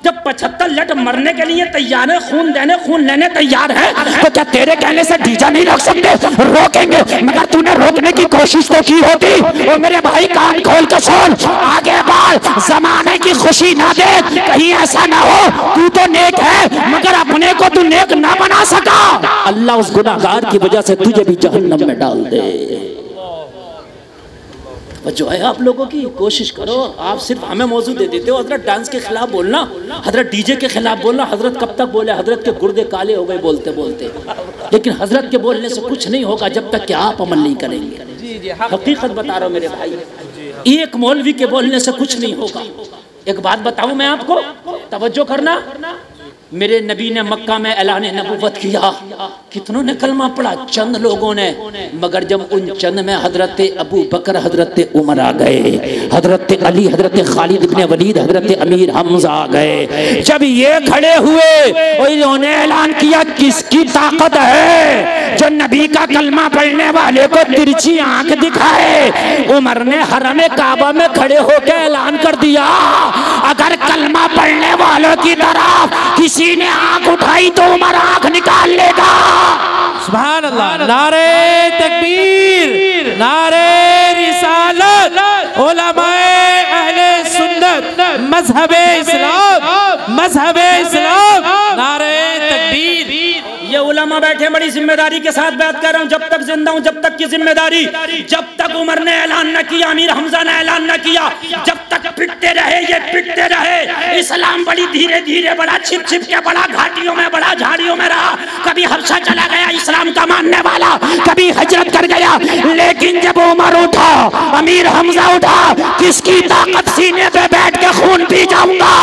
A: जब 75 लट मरने के लिए तैयार है, खून देने खून लेने तैयार है, तो क्या तेरे कहने से डीजा नहीं रोक सकते? रोकेंगे, मगर तूने रोकने की कोशिश तो की होती। और मेरे भाई कान खोल के सुन, आगे बढ़, जमाने की खुशी ना दे, कहीं ऐसा ना हो तू तो नेक है मगर अपने को तू नेक ना बना सका, अल्लाह उस गुनाहगार की वजह से तुझे भी जहन्नम में डाल दे। जो है आप लोगों की कोशिश करो, आप सिर्फ हमें मौजू दे देते हो। हजरत डांस के खिलाफ बोलना, हजरत डीजे के खिलाफ बोलना, हजरत कब तक बोले? हजरत के गुर्दे काले हो गए बोलते बोलते, लेकिन हजरत के बोलने से कुछ नहीं होगा जब तक कि आप अमल नहीं करेंगे। हकीकत बता रहा हूँ मेरे भाई, एक मौलवी के बोलने से कुछ नहीं होगा। एक बात बताऊं मैं आपको, तवज्जो करना, मेरे नबी ने मक्का में ऐलान नबुव्वत किया, कितनों ने कलमा पढ़ा? चंद लोगों ने, मगर जब उन चंद में हजरत अबू बकर, हजरत उमर आ गए, हजरत अली, हजरत खालिद इब्ने वलीद, हजरत अमीर हमजा आ गए, जब ये खड़े हुए और इन्होंने ऐलान किया किसकी ताकत है जो नबी का कलमा पढ़ने वाले को तिरछी आंख दिखाए, उमर ने हरम काबा में खड़े होकर ऐलान कर दिया अगर कलमा पढ़ने वालों की तरफ किसी ने आंख उठाई तो उमर आंख निकाल लेगा।
B: सुभान अल्लाह, नारे तकबीर, नारे रिसालत, उलमाए अहले सुन्नत, मजहबे इस्लाम, मजहबे इस्लाम, नारे तकबीर।
A: ये उलमा बैठे, बड़ी जिम्मेदारी के साथ बात कर रहा हूँ, जब तक जिंदा हूँ जब तक की जिम्मेदारी, जब तक उमर ने ऐलान न किया, अमीर हमजा ने ऐलान न किया, जब तक पिटते रहे ये पिटते रहे। इस्लाम बड़ी धीरे धीरे बढ़ा, छिप छिप के बढ़ा, घाटियों में बढ़ा, झाड़ियों में रहा, कभी हबशा चला गया इस्लाम का मानने वाला, कभी हिजरत कर गया, लेकिन जब उमर उठा, अमीर हमजा उठा, किसकी ताकत सीने पे बैठ के खून पी जाऊंगा,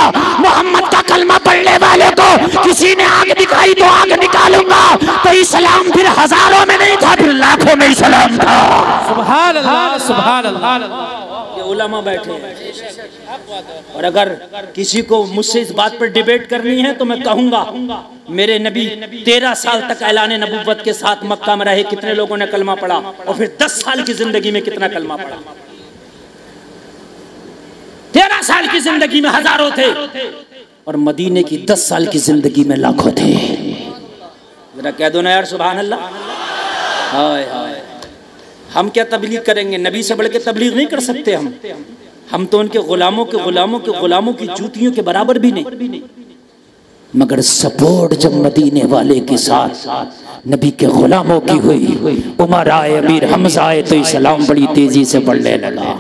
A: मोहम्मद का कलमा पढ़ने वाले को किसी ने आग दिखाई तो आग निकालूंगा, तो इस्लाम फिर हजारों में नहीं था, फिर लाखों में इस्लाम था।
B: सुभान अल्लाह, सुभान अल्लाह।
A: ये उलमा बैठे हैं, और अगर किसी को मुझसे इस बात पर डिबेट करनी है तो मैं कहूंगा मेरे नबी 13 साल तक ऐलान नबुव्वत के साथ मक्का में रहे, कितने लोगों ने कलमा पढ़ा, और फिर 10 साल की जिंदगी में कितना कलमा पढ़ा? 13 साल की जिंदगी में हजारों थे, और मदीने की 10 साल की जिंदगी में लाखों थे। जरा कह दो ना यार सुभान अल्लाह। हाय हाय, हम क्या तबलीग करेंगे? नबी से बढ़ के तबलीग नहीं कर सकते हम। हम तो उनके गुलामों की जूतियों के बराबर भी नहीं, मगर सपोर्ट जब मदीने वाले के साथ नबी के गुलामों की हुई, उमर आए, अमीर हमजा आए, तो इस्लाम बड़ी तेजी से बढ़ने लगा।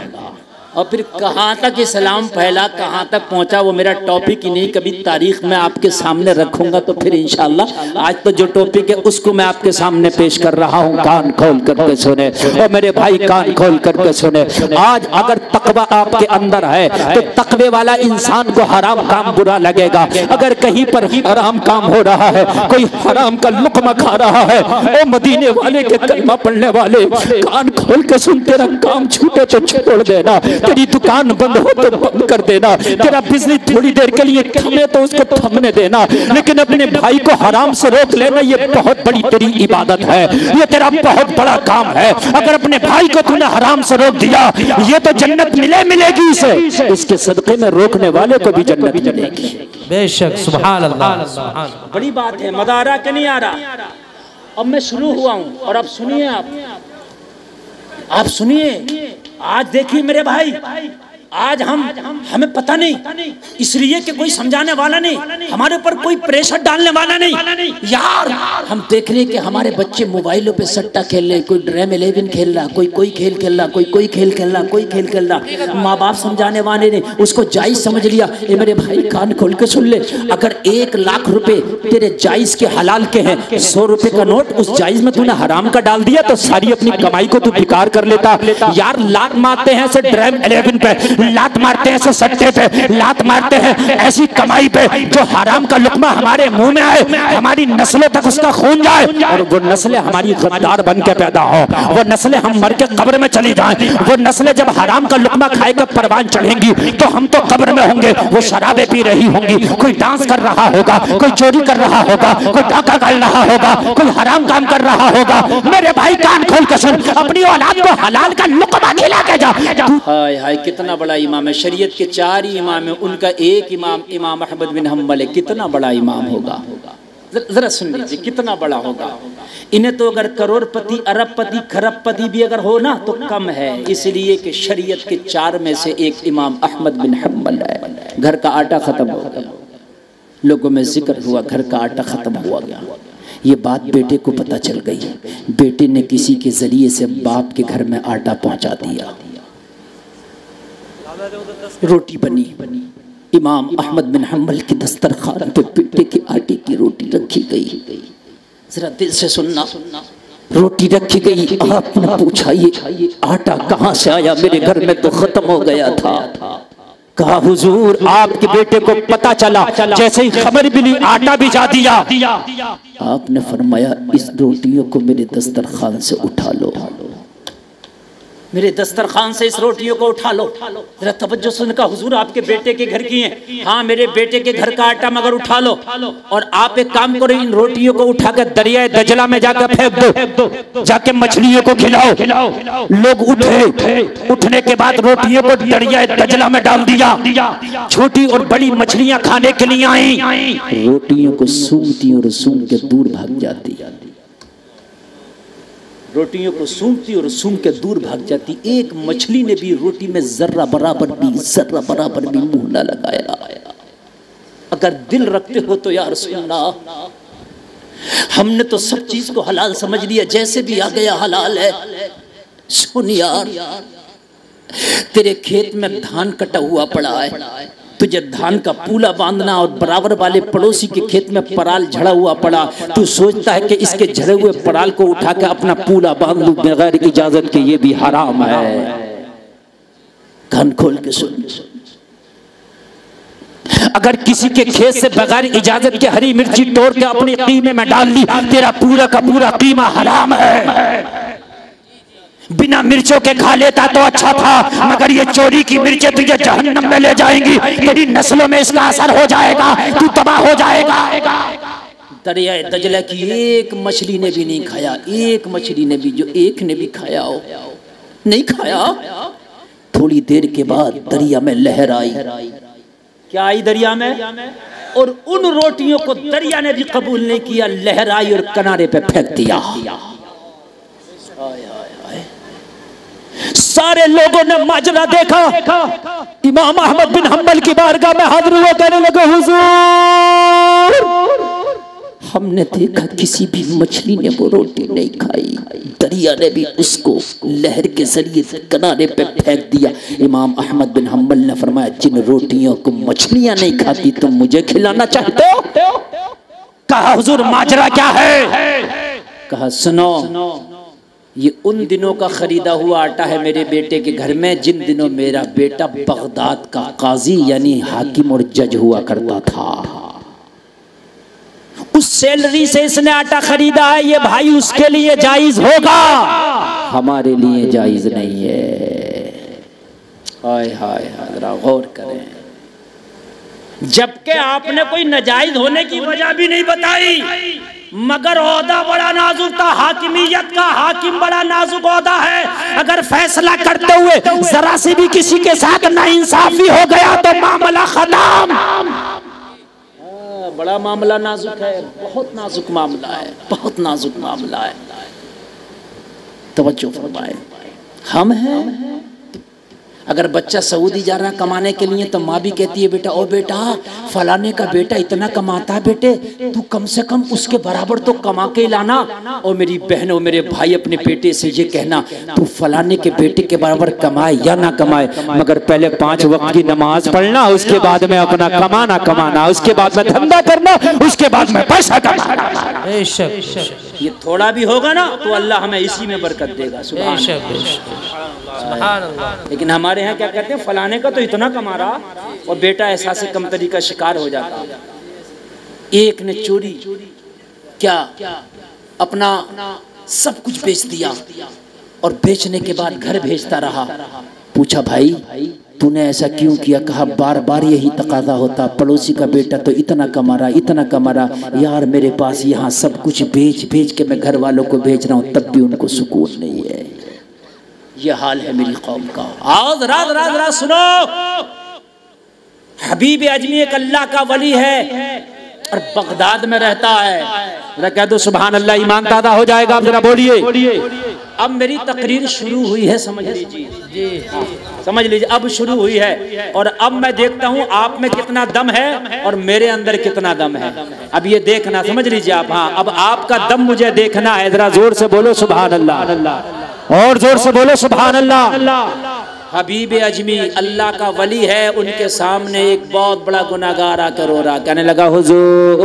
A: और फिर कहाँ तक इस्लाम फैला, कहाँ तक पहुँचा, वो मेरा टॉपिक ही नहीं, कभी तारीख में आपके सामने रखूंगा तो फिर इंशाअल्लाह। आज तो जो टॉपिक है उसको मैं आपके सामने पेश कर रहा हूँ, कान खोल करके सुने और मेरे भाई कान खोल करके सुने। आज अगर तकवा आपके अंदर है तो तकवे वाला इंसान को हराम काम बुरा लगेगा। अगर कहीं पर हराम काम हो रहा है, कोई हराम का लुक़मा खा रहा है, ओ मदीने वाले के कलमा पढ़ने वाले, कान खोल के सुन, तेरा काम छूटे तो छोड़ देना, तेरी दुकान बंद हो तो बंद कर देना, तेरा बिजली थोड़ी देर के लिए थमे तो उसको थमने देना, लेकिन अपने भाई को हराम से रोक लेना, ये बहुत बड़ी तेरी इबादत है, ये तेरा बहुत बड़ा काम है। अगर अपने भाई को तूने हराम से रोक दिया, ये तो जन्नत मिलेगी इसे, इसके सदक़े में रोकने वाले को भी जन्नत मिलेगी।
B: बेशक, सुभान अल्लाह।
A: बड़ी बात है, मजा आ रहा कि नहीं आ रहा? अब मैं शुरू हुआ हूँ और अब सुनिए आप सुनिए। आज देखिए मेरे भाई, आज हमें पता नहीं, इसलिए कि कोई समझाने वाला नहीं, हमारे ऊपर कोई प्रेशर डालने वाला नहीं। यार हम देख रहे कि हमारे बच्चे मोबाइलों पे सट्टा खेल रहे, कोई ड्रीम 11 खेल रहा, कोई खेल खेल रहा, कोई खेल खेल रहा। माँ बाप समझाने वाले ने उसको जायज समझ लिया। ये मेरे भाई कान खोल के सुन ले, अगर 1 लाख रुपए तेरे जायज के हलाल के हैं, 100 रुपए का नोट उस जायज में तूने हराम का डाल दिया तो सारी अपनी कमाई को तू बेकार कर लेता। यार लात मारते हैं ऐसे ड्रीम 11 पे, लात मारते हैं ऐसे सट्टे पे, लात मारते हैं ऐसी कमाई पे जो हराम का लुकमा हमारे मुंह में आए, हमारी नस्लों तक उसका खून जाए और वो नस्लें हमारी गद्दार बन के पैदा हो, वो नस्लें हम मर के कब्र में चली जाएं, वो नस्लें जब हराम का लुकमा खाए के परवान चढ़ेंगी तो हम तो कब्र में होंगे, वो शराबें पी रही होंगी, कोई डांस कर रहा होगा, कोई चोरी कर रहा होगा, कोई डाका कर रहा होगा, कोई हराम काम कर रहा होगा। मेरे भाई कान खोल के सुन, अपनी औलाद को हलाल का लुकमा खिला के जा। हाय हाय, कितना बड़ा इमाम है, शरीयत के 4 ही इमाम है, उनका एक इमाम अहमद बिन हम्बल है, कितना बड़ा इमाम होगा। जरा सुन लीजिए कितना बड़ा होगा। इन्हें तो अगर करोड़पति, अरबपति, खरबपति भी अगर हो ना तो कम है, इसलिए कि शरीयत के 4 में से एक इमाम अहमद बिन हम्बल है। घर का आटा खत्म हो गया, लोगों में जिक्र हुआ, घर का आटा खत्म हुआ गया। ये बात बेटे को पता चल गई, बेटे ने किसी के जरिए से बाप के घर में आटा पहुंचा दिया, रोटी बनी। इमाम अहमद बिन हम्बल की दस्तरखान पे बेटे के आटे की रोटी रखी गई। जरा दिल से सुनना, रोटी रखी गई। आपने पूछा ये आटा कहाँ से आया? मेरे घर में तो खत्म हो गया था। कहा हुजूर आपके बेटे को पता चला, जैसे ही खबर मिली आटा भिजा दिया। आपने फरमाया इस रोटियों को मेरे दस्तरखान से उठा लो, मेरे दस्तरखान से इस रोटियों को उठा लो। जरा तवज्जो सुनकर, हुजूर आपके बेटे के घर की हैं। हाँ मेरे बेटे के घर का आटा मगर उठा लो, और आप एक काम करो, इन रोटियों को उठाकर दरिया दजला में जाकर फेंक दो, जाके मछलियों को खिलाओ। लोग उठे, उठने के बाद रोटियों को दरिया दजला में डाल दिया। छोटी और बड़ी मछलियां खाने के लिए आई, रोटियों को सूंघती और सूंघ के दूर भाग जाती, रोटियों को सूंघती और सूंघ के दूर भाग जाती। एक मछली ने भी रोटी में जर्रा बराबर भी मुंह न लगाया। अगर दिल रखते हो तो यार सुनना, हमने तो सब चीज को हलाल समझ लिया, जैसे भी आ गया हलाल है। सुन यार, तेरे खेत में धान कटा हुआ पड़ा है, तुझे धान का पूला बांधना और बराबर वाले पड़ोसी के खेत में पराल झड़ा हुआ पड़ा, तू सोचता है कि इसके झड़े हुए पराल को उठा के अपना पूला बांध लूं बगैर इजाजत के, ये भी हराम है। कान खोल के सुन, अगर किसी के खेत से बगैर इजाजत के हरी मिर्ची तोड़ के अपने कीमे में डाल ली, तेरा पूरा का पूरा कीमा हराम है। बिना मिर्चों के खा लेता तो अच्छा था, मगर ये चोरी की मिर्चें तुझे जहन्नम में ले जाएंगी, तेरी नस्लों में इसका असर हो जाएगा, तू तबाह हो जाएगा। दरिया दजला की एक मछली ने भी नहीं खाया, एक मछली ने भी, जो एक ने भी खाया हो, नहीं खाया। थोड़ी देर के बाद दरिया में लहर आई। क्या आई दरिया में? और उन रोटियों को दरिया ने भी कबूल नहीं किया, लहर आई और किनारे पे फेंक दिया। सारे लोगों ने माजरा देखा,
B: इमाम अहमद बिन हम्बल की बारगाह में हाजिर हुआ, कहने लगे हुजूर हमने देखा किसी भी मछली ने वो रोटी नहीं खाई, दरिया ने भी उसको लहर के जरिए किनारे पे फेंक दिया। इमाम अहमद बिन हम्बल ने फरमाया जिन रोटियों को मछलियां नहीं खाती तुम मुझे खिलाना चाहते हो? कहा हुजूर माजरा क्या है? कहा सुनो, ये उन दिनों का खरीदा हुआ आटा है मेरे बेटे के घर में जिन दिनों मेरा बेटा बगदाद का काजी यानी हाकिम और जज हुआ करता था। उस सैलरी से इसने आटा खरीदा है, ये भाई उसके लिए जायज होगा, हमारे लिए जायज नहीं है। हाय हाय जरा गौर करें।
A: जबकि आपने कोई नाजायज होने की वजह भी नहीं बताई, मगर ओहदा बड़ा नाजुक था, हाकिमियत का। हाकिम बड़ा नाजुक ओहदा है, अगर फैसला करते हुए जरा से भी किसी के साथ नाइंसाफी हो गया तो मामला खत्म। बड़ा मामला नाजुक है, बहुत नाजुक मामला है, बहुत नाजुक मामला है। तवज्जो फरमाए। हम हैं, अगर बच्चा सऊदी जा रहा कमाने के लिए तो माँ भी कहती है बेटा ओ बेटा फलाने का बेटा इतना कमाता है बेटे, तू कम से कम उसके बराबर तो कमा के लाना। और मेरी बहन और मेरे भाई अपने बेटे से ये कहना तू फलाने के बेटे के बराबर कमाए या ना कमाए, मगर पहले 5 वक्त की नमाज पढ़ना, उसके बाद में अपना कमाना, उसके बाद में धंधा करना, उसके बाद में पैसा कमाना। ये थोड़ा भी होगा ना तो अल्लाह हमें इसी में बरकत देगा। सुभान अल्लाह। लेकिन हमारे यहाँ क्या कहते हैं, फलाने का तो इतना कमा रहा, और बेटा ऐसा से कमतरी का शिकार हो जाता। एक ने चोरी क्या अपना सब कुछ बेच दिया, और बेचने के बाद घर भेजता रहा। पूछा भाई तूने ऐसा क्यों किया? कहा बार बार यही तकाजा होता, पड़ोसी का बेटा तो इतना कमा रहा यार, मेरे पास यहाँ सब कुछ बेच बेच के मैं घर वालों को भेज रहा हूँ, तब भी उनको सुकून नहीं है। ये हाल है मेरी कौम का। आओ जरा सुनो, हबीब अजमी एक अल्लाह का वली है और बगदाद में रहता है। जरा कह दो सुभान अल्लाह, ईमान ताज़ा हो जाएगा। आप जरा बोलिए। अब मेरी तकरीर शुरू हुई है, समझ लीजिए, समझ लीजिए, अब शुरू हुई है। और अब मैं देखता हूँ आप में कितना दम है और मेरे अंदर कितना दम है। अब ये देखना, समझ लीजिए आप। हाँ, अब आपका दम मुझे देखना है। जरा जोर से बोलो सुभान अल्लाह, और जोर से बोलो सुभान अल्लाह। हबीब अजमी अल्लाह का वली है, उनके सामने एक बहुत बड़ा गुनाहगार आकर रो रहा, कहने लगा हुजूर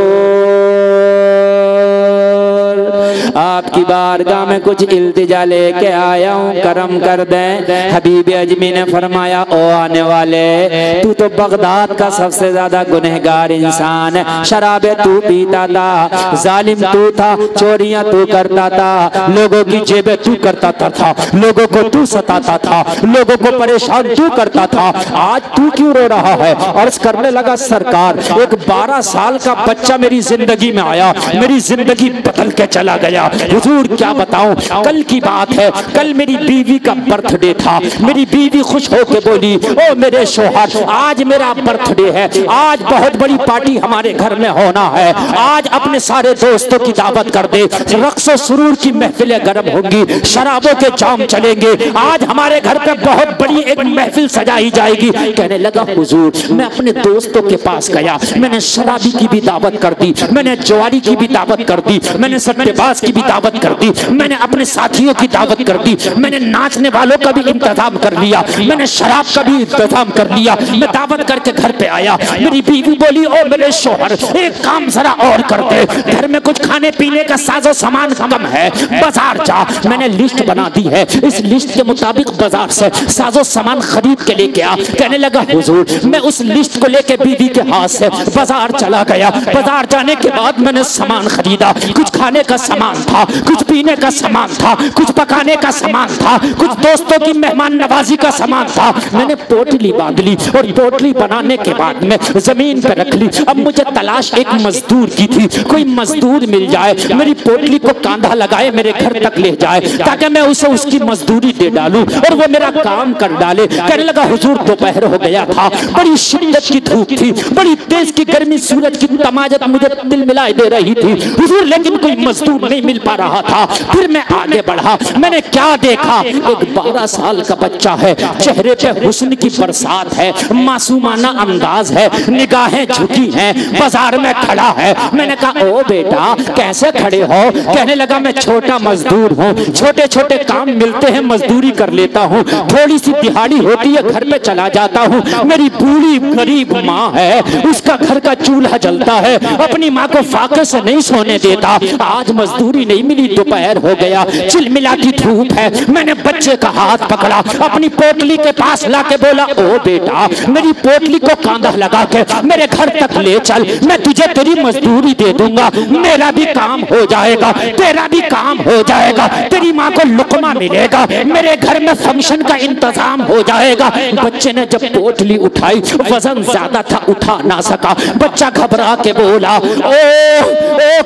A: आपकी बारगाह में कुछ इल्तिजा लेके आया हूँ, करम कर दें। हबीब अजमी ने फरमाया ओ आने वाले, तू तो बगदाद का सबसे ज्यादा गुनहगार इंसान है। शराबे तू पीता था, जालिम तू था, चोरियां तू करता था, लोगों की जेबें तू करता था, लोगों को तू सताता था, लोगों को परेशान तू करता था। आज तू क्यों रो रहा है? अर्ज करने लगा सरकार, एक 12 साल का बच्चा मेरी जिंदगी में आया, मेरी जिंदगी बदल के चला गया। हुजूर क्या बताऊं, कल की बात है, कल मेरी बीवी का बर्थडे था। मेरी बीवी खुश होकर बोली ओ मेरे शोहर आज मेरा बर्थडे है, आज बहुत बड़ी पार्टी हमारे घर में होना है, आज अपने सारे दोस्तों की दावत कर दे, रक्स और सुरूर की महफिलें गर्म होंगी, शराबों के जाम चलेंगे, आज हमारे घर पे बहुत बड़ी एक महफिल सजाई जाएगी। कहने लगा हुजूर मैं अपने दोस्तों के पास गया, मैंने शराबी की भी दावत कर दी, मैंने जुआरी की भी दावत कर दी, मैंने सट्टेबाज की भी दावत कर दी, मैंने अपने साथियों की दावत कर दी, मैंने नाचने वालों का भी इंतजाम कर लिया, मैंने शराब का भी इंतजाम कर लिया। मैं दावत करके घर पे आया, मेरी बीवी बोली ओ मेरे शोहर एक काम जरा और कर दे, घर में कुछ खाने पीने का साजो सामान कम है, बाजार जा। मैंने लिस्ट बना दी है, इस लिस्ट के मुताबिक बाजार से साजो सामान खरीद के लेके आ। कहने लगा हुजूर मैं उस लिस्ट को लेके बीवी के हाथ से बाजार चला गया। बाजार जाने के बाद मैंने सामान खरीदा, कुछ खाने का सामान था, कुछ पीने का सामान था, कुछ पकाने का सामान था, कुछ दोस्तों की मेहमान नवाजी का सामान था। मैंने पोटली बांध ली और पोटली बनाने के बाद में जमीन पर रख ली। अब मुझे तलाश एक मजदूर की थी, कोई मजदूर मिल जाए, मेरी पोटली को कांधा लगाए, मेरे घर तक ले जाए, ताकि मैं उसे उसकी मजदूरी दे डालूं और वो मेरा काम कर डाले। कहने लगा हुजूर दोपहर हो गया था, बड़ी शिद्दत की धूप थी, बड़ी तेज की गर्मी, सूरज की तमाजत मुझे दिल मिलाए दे रही थी हुजूर, लेकिन कोई मजदूर नहीं मिल पा
B: रहा था। फिर मैं आगे बढ़ा, मैंने क्या देखा, एक 12 साल का बच्चा है, चेहरे पे हुस्न की बरसात है, मासूमाना अंदाज है, निगाहें झुकी हैं, बाजार में खड़ा है। मैंने कहा ओ बेटा कैसे खड़े हो? कहने लगा मैं छोटा मजदूर हूँ, छोटे छोटे काम मिलते हैं मजदूरी कर लेता हूँ, थोड़ी सी दिहाड़ी होती है घर पे चला जाता हूँ। मेरी बूढ़ी गरीब माँ है, उसका घर का चूल्हा जलता है, अपनी माँ को फाके से नहीं सोने देता। आज मजदूरी नहीं मिली, दोपहर हो गया, चिलमिलाती धूप है। मैंने बच्चे का हाथ पकड़ा, अपनी पोटली के पास लाके बोला ओ बेटा मेरी पोटली को कांधा लगा के मेरे घर तक ले चल, मैं तुझे तेरी मजदूरी दे दूंगा, मेरा भी काम हो जाएगा, तेरा भी काम हो जाएगा, तेरी माँ को लुकमा मिलेगा, मेरे घर में फंक्शन का इंतजाम हो जाएगा। बच्चे ने जब पोटली उठाई, वजन ज्यादा था, उठा ना सका। बच्चा घबरा के बोला ओ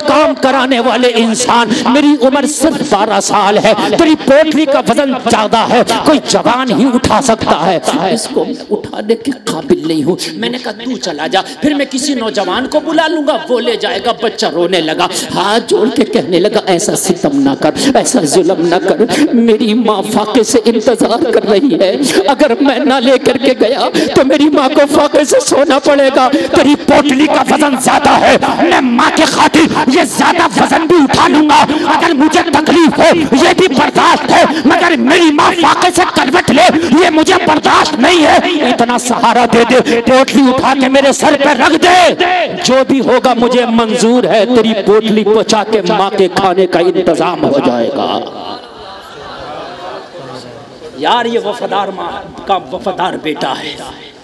B: काम कराने वाले इंसान, मेरी उम्र सिर्फ 12 साल है, तेरी पोटली का वजन ज्यादा है, कोई जवान ही उठा सकता है, इसको मैं उठाने के काबिल नहीं हूँ। मैंने कहा तू चला जा, फिर मैं किसी नौजवान को बुला लूंगा, वो ले जाएगा। बच्चा रोने लगा, हाथ जोड़ के कहने लगा ऐसा सितम ना कर, ऐसा जुल्म ना कर, मेरी माँ फाके से इंतजार कर रही है, अगर मैं ना लेकर के गया तो मेरी माँ को फाके से सोना पड़ेगा। तेरी पोटली का वजन ज्यादा है, मैं माँ के खातिर ये ज्यादा वजन भी उठा लूंगा, अगर मुझे तकलीफ हो ये भी बर्दाश्त है, मगर मेरी माँ फाके से करवट ले ये मुझे बर्दाश्त नहीं है। इतना सहारा दे दे, पोटली उठा के मेरे सर पे रख दे, जो भी होगा मुझे मंजूर है, तेरी पोटली पहुंचा के माँ के खाने का इंतजाम हो जाएगा। यार ये वफादार माँ का वफादार बेटा है।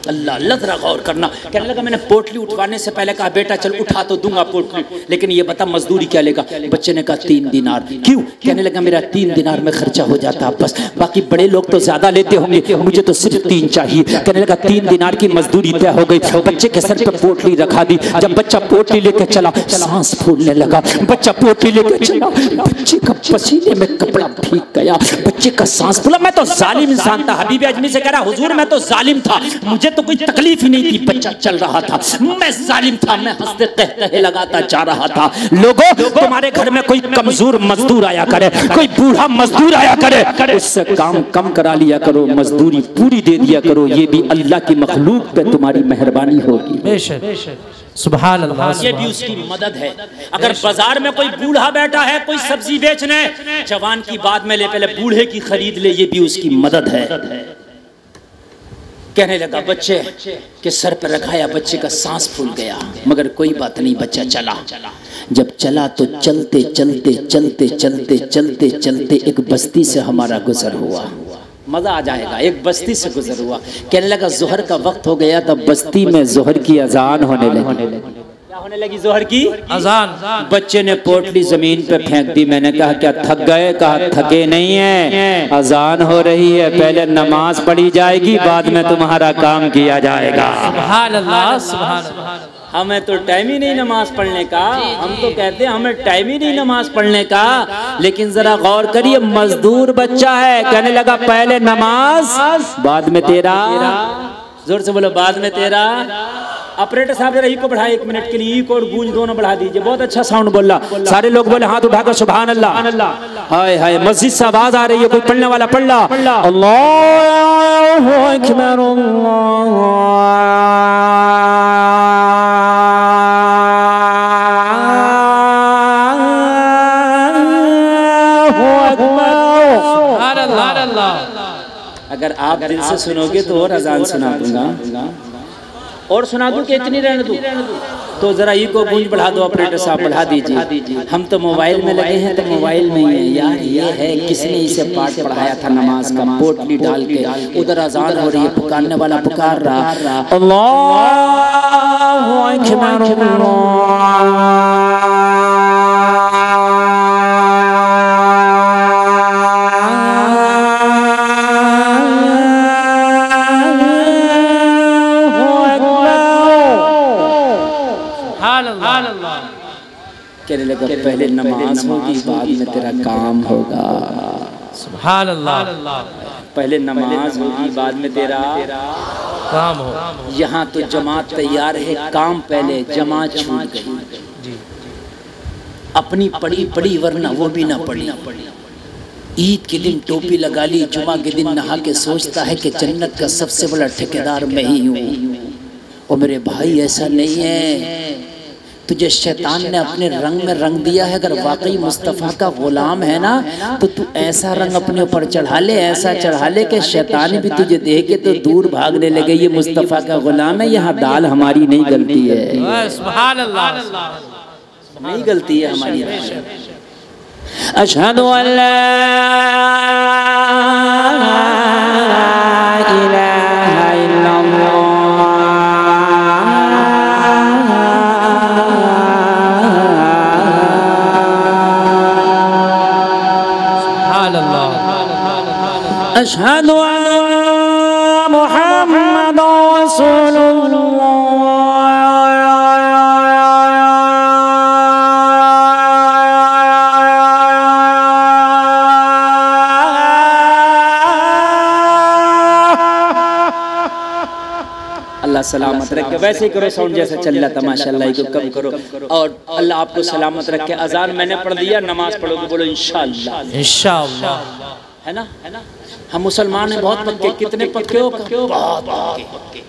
B: अल्लाह अल्लाह जरा गौर करना। कहने लगा मैंने पोटली उठवाने से पहले कहा बेटा चल उठा तो दूंगा पोटली, लेकिन ये बता मजदूरी क्या लेगा? बच्चे ने कहा 3 दिनार। क्यों? कहने लगा मेरा 3 दिनार में खर्चा हो जाता बस, बाकी बड़े लोग तो ज्यादा लेते होंगे, मुझे तो सिर्फ 3 चाहिए। कहने लगा 3 दिनार की मजदूरी तय हो गई। बच्चे के सर पर पोटली रखा दी। जब बच्चा पोटली लेके चला सांस फूलने लगा, बच्चा पोटली लेके चला, बच्चे का पसीने में कपड़ा भीग गया, बच्चे का सांस फूला। मैं तो जालिम इंसान था, हबीब अजमी से कह रहा हुजूर मैं तो जालिम था, मुझे तो कोई तकलीफ ही नहीं थी, बच्चा चल रहा था, मैं जालिम था, मैं हंसते कहते लगाता जा रहा था। लोगों तुम्हारे घर में कोई कमजोर मजदूर आया करे, कोई बूढ़ा मजदूर आया करे, उससे काम कम करा लिया करो, मजदूरी पूरी दे दिया करो, ये भी अल्लाह की मखलूक पे तुम्हारी मेहरबानी होगी।
C: सुभान अल्लाह,
A: ये भी उसकी मदद है। अगर बाजार में कोई बूढ़ा बैठा है, कोई सब्जी बेचने, जवान की बात में ले, पहले बूढ़े की खरीद ले, ये भी उसकी मदद है। कहने लगा बच्चे के सर पर रखाया, बच्चे का सांस फूल गया, मगर कोई बात नहीं, बच्चा चला। जब चला तो चलते चलते चलते चलते चलते चलते एक बस्ती से हमारा गुजर हुआ। मजा आ जाएगा, एक बस्ती से गुजर हुआ। कहने लगा जोहर का वक्त हो गया, तब बस्ती में जोहर की अजान होने लगी। क्या होने लगी? जोहर की अजान। बच्चे ने पोटली जमीन पे फेंक दी। मैंने कहा क्या थक गए? कहा थके नहीं है, अजान हो रही है, पहले नमाज पढ़ी जाएगी, बाद में तुम्हारा काम किया जाएगा।
C: सुभान अल्लाह, सुभान अल्लाह।
A: हमें तो टाइम ही नहीं नमाज पढ़ने का, हम तो कहते हैं हमें टाइम ही नहीं नमाज पढ़ने का। लेकिन जरा गौर करिए, मजदूर बच्चा है, कहने लगा पहले नमाज बाद में तेरा। जोर से बोलो, बाद में तेरा। ऑपरेटर साहब जरा को बढ़ाए 1 मिनट के लिए, और गूंज दोनों बढ़ा दीजिए। बहुत अच्छा साउंड बोल रहा, सारे लोग बोले हाथ उठाकर सुभान अल्लाह। हाय हाय, मस्जिद से आवाज आ रही है, कोई पढ़ने वाला पढ़ ला। अल्लाहु अकबर, अगर आप दिल से सुनोगे तो और अजान सुना दूंगा, और सुना दूं कि इतनी रहने दूं? तो जरा ये को गूंज बढ़ा दो, ऑपरेटर साहब बढ़ा दीजिए। हम तो मोबाइल में लगे हैं, तो मोबाइल में ही है यार। ये है किसने इसे पाठ पढ़ाया था नमाज का, पोटली डाल के, उधर अजान हो रही है, पुकारने वाला पुकार रहा अल्लाहु अकबर। कहने लगा पहले नमाज होगी, बाद में तेरा काम होगा।
C: सुभान अल्लाह।
A: पहले नमाज होगी, बाद में तेरा
C: काम हो।
A: यहाँ तो जमात तैयार है, काम पहले, जमात छूट गई।
B: अपनी पड़ी पड़ी वरना वो भी ना पड़ी। ईद के दिन टोपी लगा ली, जुमा के दिन नहा के सोचता है कि जन्नत का सबसे बड़ा ठेकेदार मैं ही हूँ। और मेरे भाई ऐसा नहीं है, तुझे शैतान ने अपने रंग में रंग दिया है। अगर वाकई मुस्तफ़ा का गुलाम है ना तो तू ऐसा रंग अपने ऊपर चढ़ा ले, ऐसा चढ़ा ले कि शैतान भी तुझे देख के तो दूर भागने लगे। ये मुस्तफ़ा का गुलाम है, यहाँ दाल हमारी नहीं गलती है,
C: सुभान अल्लाह,
B: नहीं गलती है हमारी। अशहदु अल्ला इलाहा इल्लल्लाह अशहदु अन्ना मुहम्मदुर रसूलुल्लाह। अल्लाह सलामत रखे। वैसे ही करो, साउंड जैसा चल रहा था माशाल्लाह, को कम करो। और अल्लाह आपको सलामत रखे। अजान मैंने पढ़ दिया, नमाज पढ़ोगे, बोलो इंशाअल्लाह।
C: इंशाअल्लाह,
B: है ना? हम मुसलमान हैं बहुत पक्के। कितने पक्के हो? बहुत पक्के।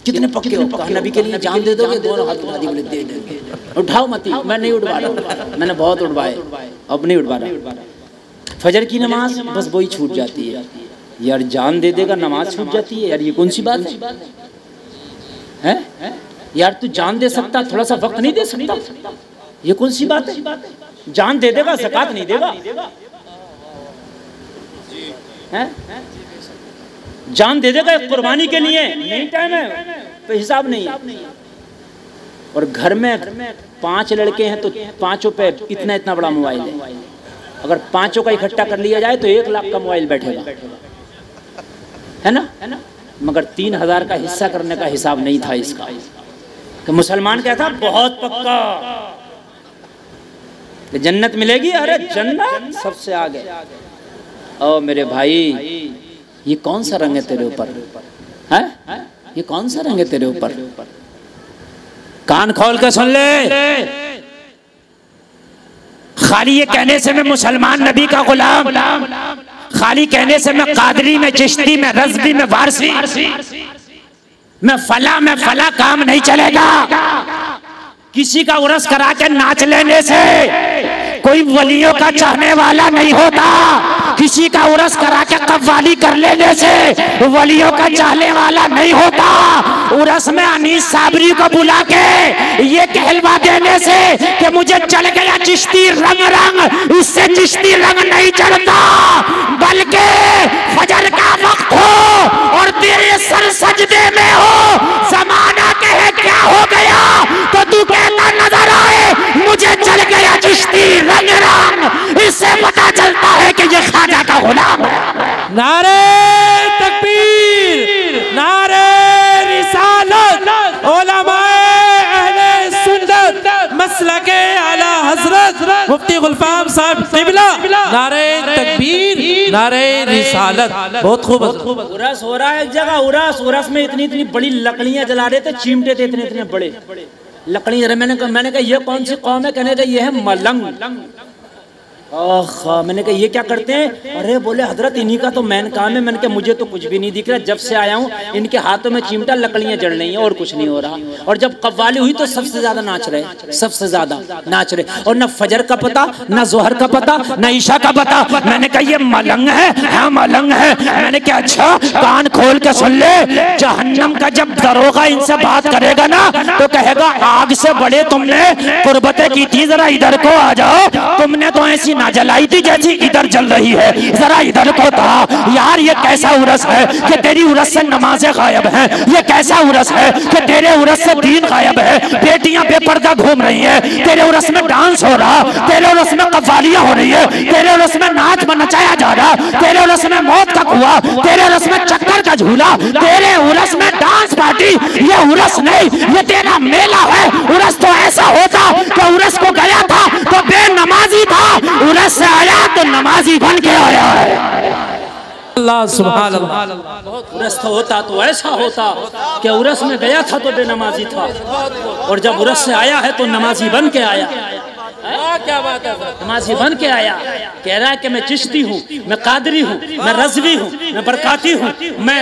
B: कितने पक्के हो? कहा नबी के लिए जान दे दोगे? दोनों हाथ उठा दिए, बोले दे देंगे। उठाओ मत, मैं नहीं उठवा रहा, मैंने बहुत उठवाए, अब नहीं उठवा रहा। फजर की नमाज बस वही छूट जाती है यार। जान दे देगा, नमाज छूट जाती है यार, ये कौन सी बात है यार? तू जान दे सकता, थोड़ा सा वक्त नहीं दे सकता? ये कौन सी बात है? जान दे देगा, ज़कात नहीं देगा? जान दे देगा कुर्बानी के लिए, नहीं टाइम है तो हिसाब नहीं है। और घर में 5 लड़के हैं तो 5 पे इतना इतना बड़ा मोबाइल है। अगर 5 का इकट्ठा कर लिया जाए तो 1 लाख का मोबाइल बैठेगा, है ना? मगर 3000 का हिस्सा करने का हिसाब नहीं था इसका। कि मुसलमान क्या था? बहुत पक्का कि जन्नत मिलेगी। अरे जन्नत सबसे आगे। ओ मेरे भाई, ये कौन सा रंग है तेरे ऊपर? है ये कौन सा रंग है तेरे ऊपर? कान खोल के सुन ले। खाली ये कहने से मैं मुसलमान, नबी का गुलाम, खाली कहने से मैं कादरी में, चिश्ती में, रज़वी में, वारसी में फला काम नहीं चलेगा। किसी का उरस करा के नाच लेने से कोई वलियों का चाहने वाला नहीं होता। किसी का उरस करा के कव्वाली कर लेने से वलियों का चाहने वाला नहीं होता। उरस में अनीस साबरी को बुला के ये कहलवा देने से कि मुझे चढ़ गया चिश्ती रंग, इससे चिश्ती रंग नहीं चढ़ता। बल्कि फजर का वक्त हो और तेरे सर सजदे में हो, जमाना कहे क्या हो गया तो तू कहता नजर आए मुझे चढ़ गया चिश्ती रंग। इससे पता चलता है कि ये ख्वाजा का गुलाम है।
C: नारे तकबीर, नारे रिसालत, उलमाए अहले सुन्नत मसलके आला हजरत मुफ्ती गुलफाम साहब क़िबला, नारे तकबीर, नारे रिसालत। बहुत खूब।
B: उरस हो रहा है एक जगह, उरस में इतनी इतनी बड़ी लकड़ियां जला रहे थे, चिमटे थे इतने इतने बड़े लकड़ियां। मैंने कहा ये कौन सी कौम है? कहने का ये है मलंग। मैंने कहा ये क्या करते हैं? अरे बोले हजरत इन्हीं का तो मैन काम है। मैंने कहा मुझे तो कुछ भी नहीं दिख रहा, जब से आया हूँ इनके हाथों में चिमटा, लकड़ियां जल रही हैं और कुछ नहीं हो रहा। और जब कव्वाली हुई तो सबसे ज्यादा नाच रहे, सबसे ज्यादा नाच रहे। और न फजर का पता, न जोहर का पता, न ईशा का पता। मैंने कहा ये मलंग है। हाँ मलंग है। मैंने कहा अच्छा, कान खोल के सुन ले। जहन्नम का जब दरोगा इनसे बात करेगा ना तो कहेगा आग से बड़े तुमने कुर्बतें की थी, जरा इधर को आ जाओ। तुमने तो ऐसी ना जलाई थी जैसी इधर जल रही है, जरा इधर को था। यार ये कैसा उरस है कि तेरी उरस से नमाजें गायब हैं? ये कैसा उरस है कि तेरे उरस से दीन गायब है? बेटियां बेपर्दा घूम रही है, तेरे उरस में डांस हो रहा, तेरे उरस में कव्वालियां हो रही है, तेरे उरस में नाच नचाया जा रहा, तेरे उरस में मौत का कुआं, तेरे उरस में चक्कर का झूला, तेरे उरस में डांस पार्टी। ये उरस नहीं, ये तेरा मेला है। उरस तो ऐसा होता कि उरस को गया था तो बेनमाजी था, उरस से आया तो नमाजी बन के आया है।
C: अल्लाह सुभान अल्लाह।
A: उरस तो होता तो ऐसा होता कि उरस में गया था तो बेनमाजी था, और जब उरस से आया है तो नमाजी बन के आया। क्या बात है, नमाजी बन के आया। कह रहा है कि मैं चिश्ती हूँ, मैं कादरी हूँ, मैं रज़वी हूँ, मैं बरकाती हूँ, मैं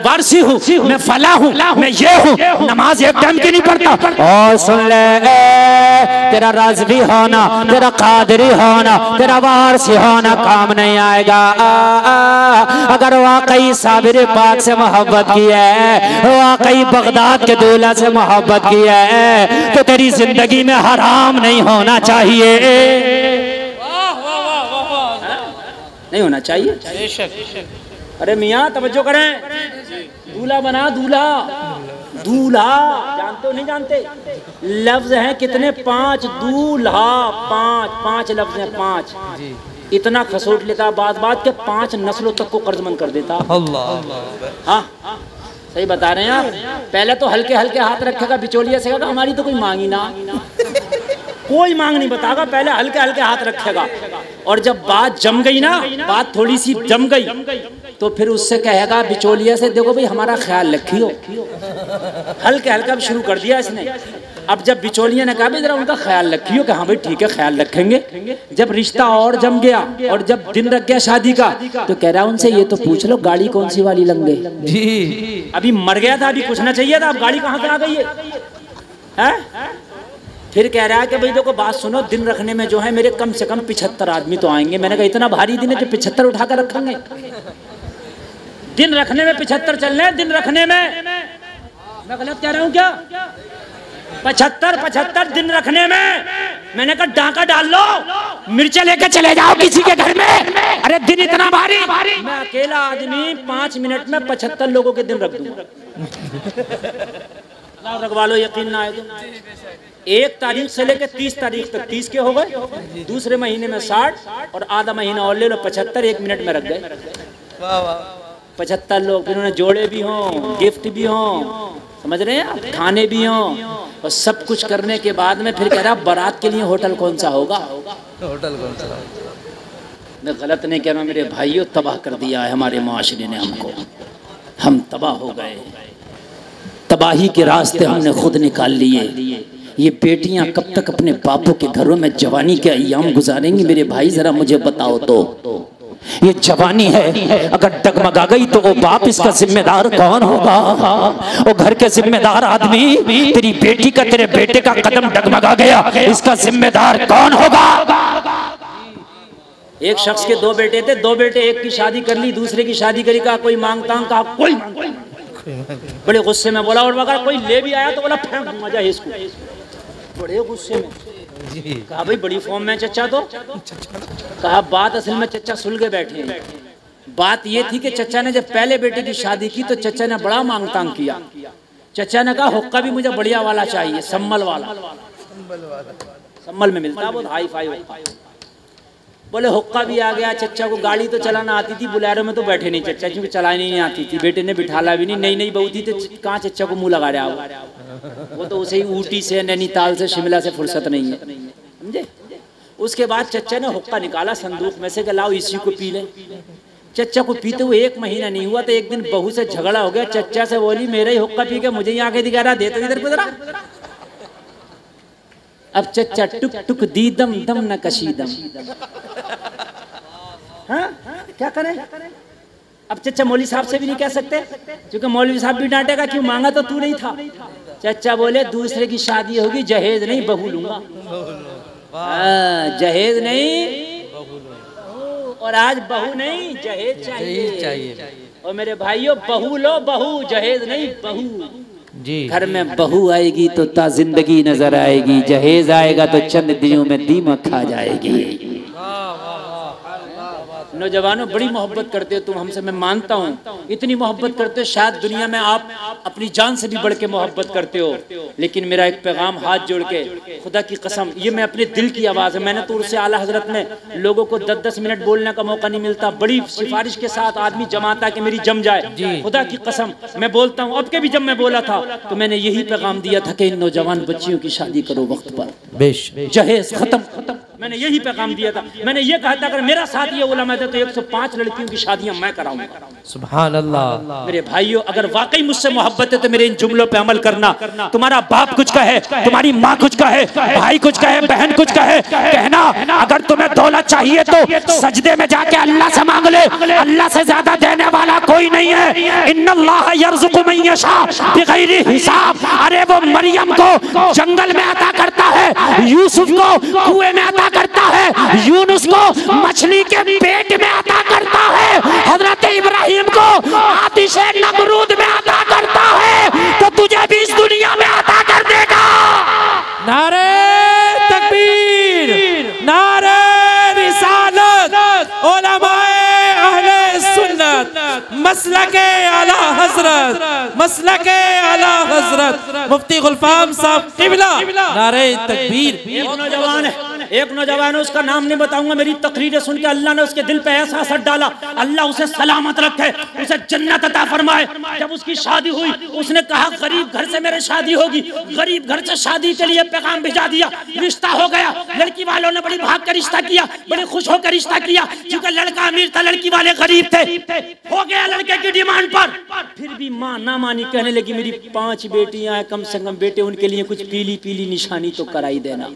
A: वारसी हूँ, मैं फला हूँ, मैं ये हूँ। नमाज एक टाइम की नहीं पढ़ता।
B: और सुन ले, तेरा रज़वी होना, तेरा कादरी होना, तेरा वारसी होना काम नहीं आएगा। अगर वाकई साबिर पाक से मोहब्बत की है, वाकई बगदाद के दूल्हा से मोहब्बत की है, तो तेरी जिंदगी में हराम नहीं होना चाहिए। नहीं होना चाहिए। अरे मियाँ तवज्जो करें, दूल्हा बना, दूल्हा दूल्हा जानते हो नहीं जानते? लफ्ज हैं कितने? 5 दूल्हा, 5 लफ्ज हैं, 5। इतना खसोट लेता बात बात के 5 नस्लों तक को कर्जमंद कर देता। अल्लाह, हाँ सही बता रहे हैं आप। पहले तो हल्के हल्के हाथ रखेगा, बिचौलिया से कहेगा हमारी तो कोई मांगी ना, कोई मांग नहीं बताएगा, पहले हल्के हल्के हाथ रखेगा। और जब बात जम गई ना, बात थोड़ी सी जम गई, तो फिर उससे कहेगा बिचौलिया से, देखो भाई हमारा ख्याल रखियो। हल्के हल्का भी शुरू कर दिया इसने। अब जब बिचौलिया ने कहा भाई जरा उनका ख्याल रखियो, कि हाँ भाई ठीक है ख्याल रखेंगे। जब रिश्ता और जम गया और जब दिन रख गया शादी का, तो कह रहा उनसे ये तो पूछ लो गाड़ी कौन सी वाली लंगे जी। अभी मर गया था, अभी पूछना चाहिए था, अब गाड़ी कहाँ से आ गई है? फिर कह रहा है कि भाई देखो बात सुनो, दिन रखने में जो है मेरे कम से कम 75 आदमी तो आएंगे। मैंने कहा इतना भारी दिन है जो 75 उठा कर रखेंगे? दिन रखने में 75 चल रहे, दिन रखने में मैं गलत कह रहा हूँ क्या? 75 दिन रखने में। मैंने कहा डाका डाल लो, मिर्चा लेके चले जाओ किसी के घर में। अरे दिन इतना भारी, मैं अकेला आदमी 5 मिनट में 75 लोगों के दिन रख दूंगा। रखवा लो, यकीन ना आए तो। 1 तारीख से लेकर 30 तारीख तक 30 के हो गए, दूसरे महीने में 60, और आधा महीना और ले लो 75, 1 मिनट में रख गए 75 लोग। फिर उन्हें जोड़े भी हों, गिफ्ट भी हों, समझ रहे हैं आप, खाने भी हों, और सब कुछ करने के बाद में फिर कह रहा बारात के लिए होटल कौन सा होगा? होटल कौन सा? मैं गलत नहीं कह रहा मेरे भाइयों, तबाह कर दिया है हमारे माशरे ने हमको। हम तबाह हो गए, तबाही के रास्ते हमने खुद निकाल लिए। ये बेटियां कब तक अपने बापों के घरों में जवानी के अय्याम गुजारेंगी मेरे भाई? जरा मुझे बताओ तो। ये जवानी है, अगर डगमगा गई तो वो बाप इसका जिम्मेदार कौन होगा? वो घर के जिम्मेदार आदमी, तेरी बेटी का, तेरे बेटे का कदम डगमगा गया, इसका जिम्मेदार कौन होगा? एक शख्स के 2 बेटे थे, 2 बेटे, एक की शादी कर ली, दूसरे की शादी करी, कहा कोई मांगता हूं, कहा कोई बड़े गुस्से में बोला, और अगर कोई ले भी आया तो बोला फेंक दूंगा जा इसको। बड़े गुस्से में कहा भाई बड़ी फॉर्म में चच्चा तो। कहा बात असल में चच्चा सुलगे बैठे हैं। बात ये थी कि चच्चा ने जब पहले बेटे की शादी की तो चच्चा ने बड़ा मांग तांग किया। चच्चा ने कहा हुक्का भी मुझे बढ़िया वाला चाहिए, सम्मल वाला। सम्मल में मिलता बहुत हाई फाई हुक्का। बोले हुक्का भी आ गया। चच्चा को गाड़ी तो चलाना आती थी, बुलेरो में तो बैठे नहीं चच्चा, क्योंकि चलानी नहीं आती थी। बेटे ने बिठाला भी नहीं, नई बहू थी तो कहाँ चच्चा को मुंह लगा रहा वो तो उसे ही ऊटी से, नैनीताल से, शिमला से फुर्सत नहीं है, समझे। उसके बाद चच्चा ने हुक्का निकाला संदूक में से कि लाओ इसी को पी ले। चच्चा को पीते हुए 1 महीना नहीं हुआ तो एक दिन बहू से झगड़ा हो गया। चच्चा से बोली मेरा ही हुक्का पी के मुझे ही आके दिखा रहा, दे तो इधर को जरा। अब चच्चा टुक टुक दीदम दम न कशीदम। हाँ क्या करें? अब चच्चा मौलवी साहब से भी नहीं कह सकते, क्योंकि मौलवी साहब भी डांटेगा क्यों मांगा तो तू नहीं था। चच्चा बोले दूसरे की शादी होगी, जहेज नहीं बहू लूंगा। जहेज नहीं और आज बहू नहीं, जहेज चाहिए। और मेरे भाइयों बहू लो, बहू, जहेज नहीं बहू। जी घर में बहू आएगी तो ता जिंदगी नजर आएगी, जहेज आएगा तो चंद दिनों में दीमक खा जाएगी। नौजवानों बड़ी मोहब्बत करते हो तुम हमसे, मैं मानता हूँ इतनी मोहब्बत करते हो, शायद दुनिया में आप अपनी जान से भी बढ़ के मोहब्बत करते हो। लेकिन मेरा एक पैगाम हाथ जोड़ के, खुदा की कसम, ये मैं अपने दिल की आवाज़ है। मैंने तो उससे आला हजरत ने लोगों को 10-10 मिनट बोलने का मौका नहीं मिलता, बड़ी सिफारिश के साथ आदमी जमाता कि मेरी जम जाए। खुदा की कसम मैं बोलता हूँ, अब के भी जब मैं बोला था तो मैंने यही पैगाम दिया था कि इन नौजवान बच्चियों की शादी करो वक्त पर, जहेज खत्म।
A: मैंने यही पैगाम दिया था। मैंने ये कहा था अगर मेरा साथ ये उलमा दे तो 105 लड़कियों की शादियां मैं कराऊंगा।
C: सुभान अल्लाह।
A: मेरे भाइयों, अगर वाकई मुझसे मोहब्बत है तो मेरे इन जुमलों पे अमल करना। तुम्हारा बाप कुछ कहे, तुम्हारी माँ कुछ कहे, भाई कुछ कहे, बहन कुछ कहे, कहना अगर तुम्हें दौलत चाहिए तो सजदे में जाके अल्लाह से मांग ले, अल्लाह से ज्यादा देने वाला कोई नहीं है। इन्नल्लाह यर्ज़ुक़ु मन यशा बिगैरि हिसाब। अरे वो मरियम को जंगल में अता करता है, यूसुफ को कुएं में अता करता है, यूनुस को मछली के पेट में अता करता है, हजरत इब्राहिम को आतिश नमरूद में अता करता है, तो तुझे भी इस दुनिया में अता कर देगा।
C: नारे तकबीर, नारे रिसालत, उलमाए अहले सुन्नत, मसलके आला हजरत, मसलके आला हजरत मुफ्ती गुलफाम साहब क़िबला, नारे तकबीर।
A: एक नौजवान है, उसका नाम नहीं बताऊंगा, मेरी तकरीरें सुन के अल्लाह ने उसके दिल पे ऐसा असर डाला, अल्लाह उसे सलामत रखे, उसे जन्नत अता फरमाए। जब उसकी शादी हुई उसने कहा गरीब घर से मेरे शादी होगी, गरीब घर से शादी के लिए पैगाम भिजा दिया, रिश्ता हो गया। लड़की वालों ने बड़ी भाग कर रिश्ता किया, बड़े खुश होकर रिश्ता किया, क्योंकि लड़का अमीर था, लड़की वाले गरीब थे। हो गया लड़के की डिमांड पर, फिर भी माँ ना मानी, कहने लगी मेरी 5 बेटियां हैं, कम से कम बेटे, उनके लिए कुछ पीली पीली निशानी तो कराई देना,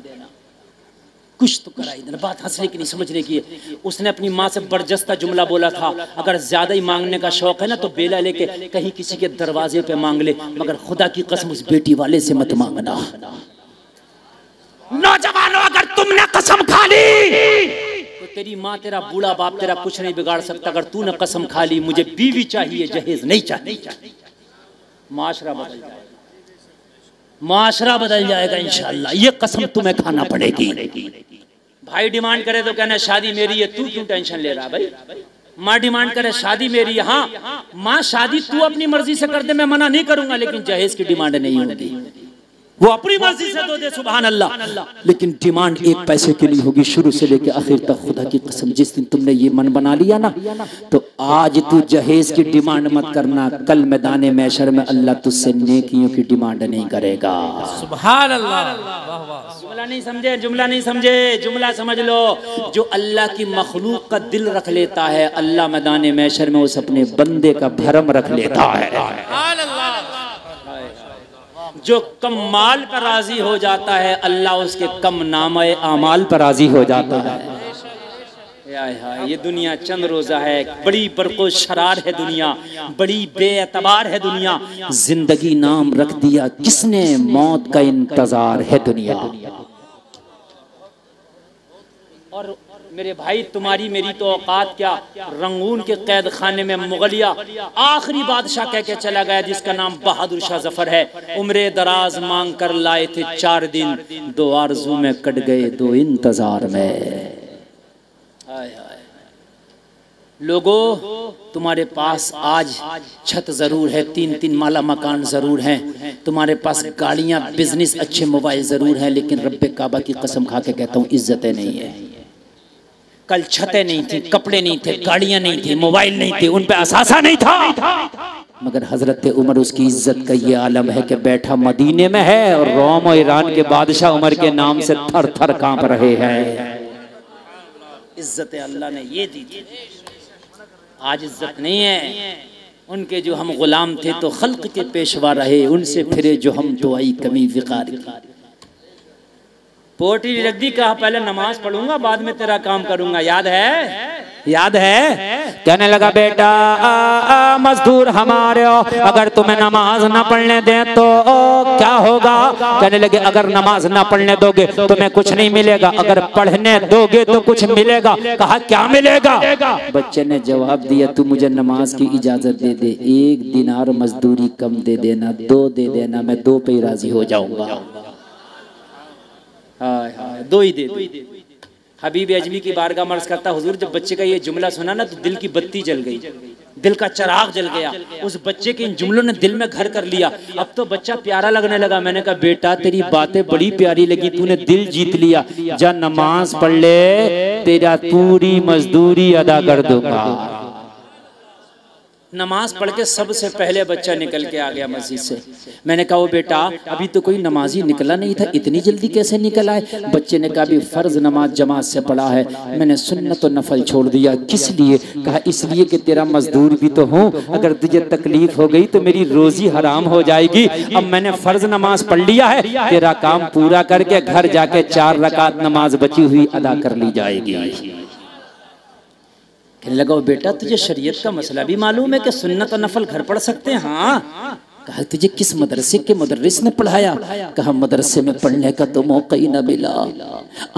A: कुछ तो कराई देना। बात हंसने की नहीं समझने की है। उसने अपनी माँ से बरजस्ता जुमला बोला था, अगर ज्यादा ही मांगने का शौक है ना तो बेला लेके कहीं किसी के दरवाजे पे मांग ले, मगर खुदा की कसम उस बेटी वाले से मत मांगना। नौजवानों, अगर तुमने कसम खा ली तो तेरी माँ, तेरा बूढ़ा बाप तेरा कुछ नहीं बिगाड़ सकता। अगर तूने कसम खा ली मुझे बीवी चाहिए, जहेज नहीं चाहिए, माशरा बदल जाएगा, माशरा बदल जाएगा इंशाअल्लाह। ये कसम तुम्हें खाना पड़ेगी। भाई डिमांड करे तो कहना शादी मेरी है, तू क्यों टेंशन ले रहा भाई। माँ डिमांड करे शादी मेरी है, हाँ माँ शादी तू अपनी मर्जी से कर दे, मैं मना नहीं करूंगा, लेकिन जहेज की डिमांड नहीं होगी, वो अपनी मर्जी से दो दे, सुभान अल्लाह, लेकिन डिमांड 1 पैसे के लिए होगी शुरू से लेकर आखिर तक। खुदा की कसम, जिस दिन तुमने ये मन बना लिया ना, तो आज तू जहेज की डिमांड मत करना, कल मैदाने महशर में अल्लाह तुझसे नेकियों की डिमांड नहीं करेगा।
C: सुभान अल्लाह।
A: जुमला नहीं समझे, जुमला नहीं समझे, जुमला समझ लो। जो अल्लाह की मखलूक का दिल रख लेता है, अल्लाह मैदाने महशर में उस अपने बंदे का भरम रख लेता है। जो कम माल पर राजी हो जाता है, अल्लाह उसके कम नामे आमाल पर राजी हो जाता है। ये दुनिया चंद रोजा है, बड़ी बरको शरार है दुनिया, बड़ी बेअतबार है दुनिया। जिंदगी नाम रख दिया किसने, मौत का इंतजार है दुनिया। और मेरे भाई, तुम्हारी मेरी तो औकात क्या। रंगून के कैद खाने में मुगलिया आखिरी बादशाह कह के चला गया, जिसका नाम बहादुर शाह जफर है। उम्रे दराज मांग कर लाए थे 4 दिन, 2 आरज़ू में कट गए 2 इंतजार में। लोगों, तुम्हारे पास आज छत जरूर है, 3-3 माला मकान जरूर हैं, तुम्हारे पास गाड़ियां, बिजनेस, अच्छे मोबाइल जरूर हैं, लेकिन रब्बे काबा की कसम खा के कहता हूँ इज्जतें नहीं है। कल छतें नहीं थी, कपड़े नहीं थे, गाड़ियां नहीं थी, मोबाइल नहीं थे, उन पे असासा नहीं था, मगर हजरत उमर उसकी इज्जत का ये आलम है कि बैठा मदीने में है और रोम और ईरान के बादशाह उमर के नाम से थर थर कांप रहे हैं। इज्जत अल्लाह ने ये दी थी, आज इज्जत नहीं है। उनके जो हम गुलाम थे तो खल्क के पेशवा रहे, उनसे फिरे जो हम तो आई कमी विकार की। पोटी रख दी, कहा पहले नमाज पढ़ूंगा बाद में तेरा काम करूंगा, याद है, याद है। कहने लगा बेटा मजदूर हमारे हो, अगर तुम्हें नमाज ना पढ़ने दे तो क्या होगा। कहने लगे अगर नमाज ना पढ़ने दोगे तुम्हें कुछ नहीं मिलेगा, अगर पढ़ने दोगे तो कुछ मिलेगा। कहा क्या मिलेगा। बच्चे ने जवाब दिया तू मुझे नमाज की इजाजत दे दे, 1 दिनार मजदूरी कम दे देना, 2 दे देना, मैं 2 पे ही राजी हो जाऊंगा। हाँ 2 ही दे दो। हबीब अजमी की बारगाह मर्ज करता हुजूर, जब बच्चे का ये जुमला सुना ना तो दिल की बत्ती जल गई, दिल का चिराग जल गया। उस बच्चे के इन जुमलों ने दिल में घर कर लिया। अब तो बच्चा प्यारा लगने लगा। मैंने कहा बेटा तेरी बातें बड़ी प्यारी लगी, तूने दिल जीत लिया, जा नमाज पढ़ ले, तेरा पूरी मजदूरी अदा कर दूंगा। नमाज पढ़ के सबसे पहले बच्चा निकल के आ गया मस्जिद से। मैंने कहा वो बेटा अभी तो कोई नमाजी निकला नहीं था, इतनी जल्दी कैसे निकल आए? बच्चे ने कहा अभी फर्ज नमाज जमात से पढ़ा है, मैंने सुन्नत और नफल छोड़ दिया। किस लिए? कहा इसलिए कि तेरा मजदूर भी तो हूँ, अगर तुझे तकलीफ हो गई तो मेरी रोजी हराम हो जाएगी। अब मैंने फर्ज नमाज पढ़ लिया है, तेरा काम पूरा करके घर जाके 4 रकात नमाज बची हुई अदा कर ली जाएगी। कहने लगा वो बेटा तुझे शरीयत का मसला भी मालूम है कि सुन्नत और नफल घर पढ़ सकते हैं? हाँ। कहा तुझे किस मदरसे के मुदर्रिस ने पढ़ाया? कहा मदरसे में पढ़ने का तो मौका ही न मिला,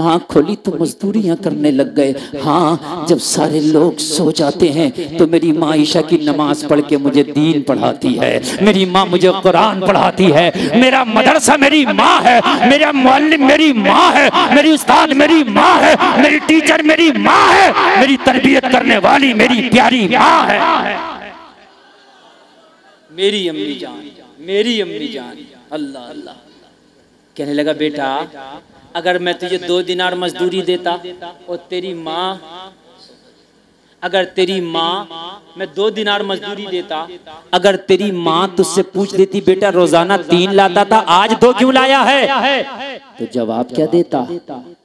A: आँख खोली तो मजदूरियाँ करने लग गए। हाँ, जब सारे लोग सो जाते हैं तो मेरी माँ ईशा की नमाज पढ़ के मुझे दीन पढ़ाती है, मेरी माँ मुझे कुरान पढ़ाती है, मेरा मदरसा मेरी माँ है, मेरा मुअल्लिम मेरी माँ है, मेरी उस्ताद मेरी माँ है, मेरी टीचर मेरी माँ है, मेरी तरबियत करने वाली मेरी प्यारी माँ है, मेरी अम्मी जान, मेरी अम्मी जान। अल्लाह अल्लाह। कहने लगा बेटा अगर मैं तुझे 2 दिनार मजदूरी देता और तेरी माँ, अगर तेरी माँ, मैं 2 दिनार मजदूरी देता, अगर तेरी माँ तुझसे पूछ लेती बेटा रोजाना 3 लाता था आज 2 क्यों लाया है, तो जवाब क्या देता?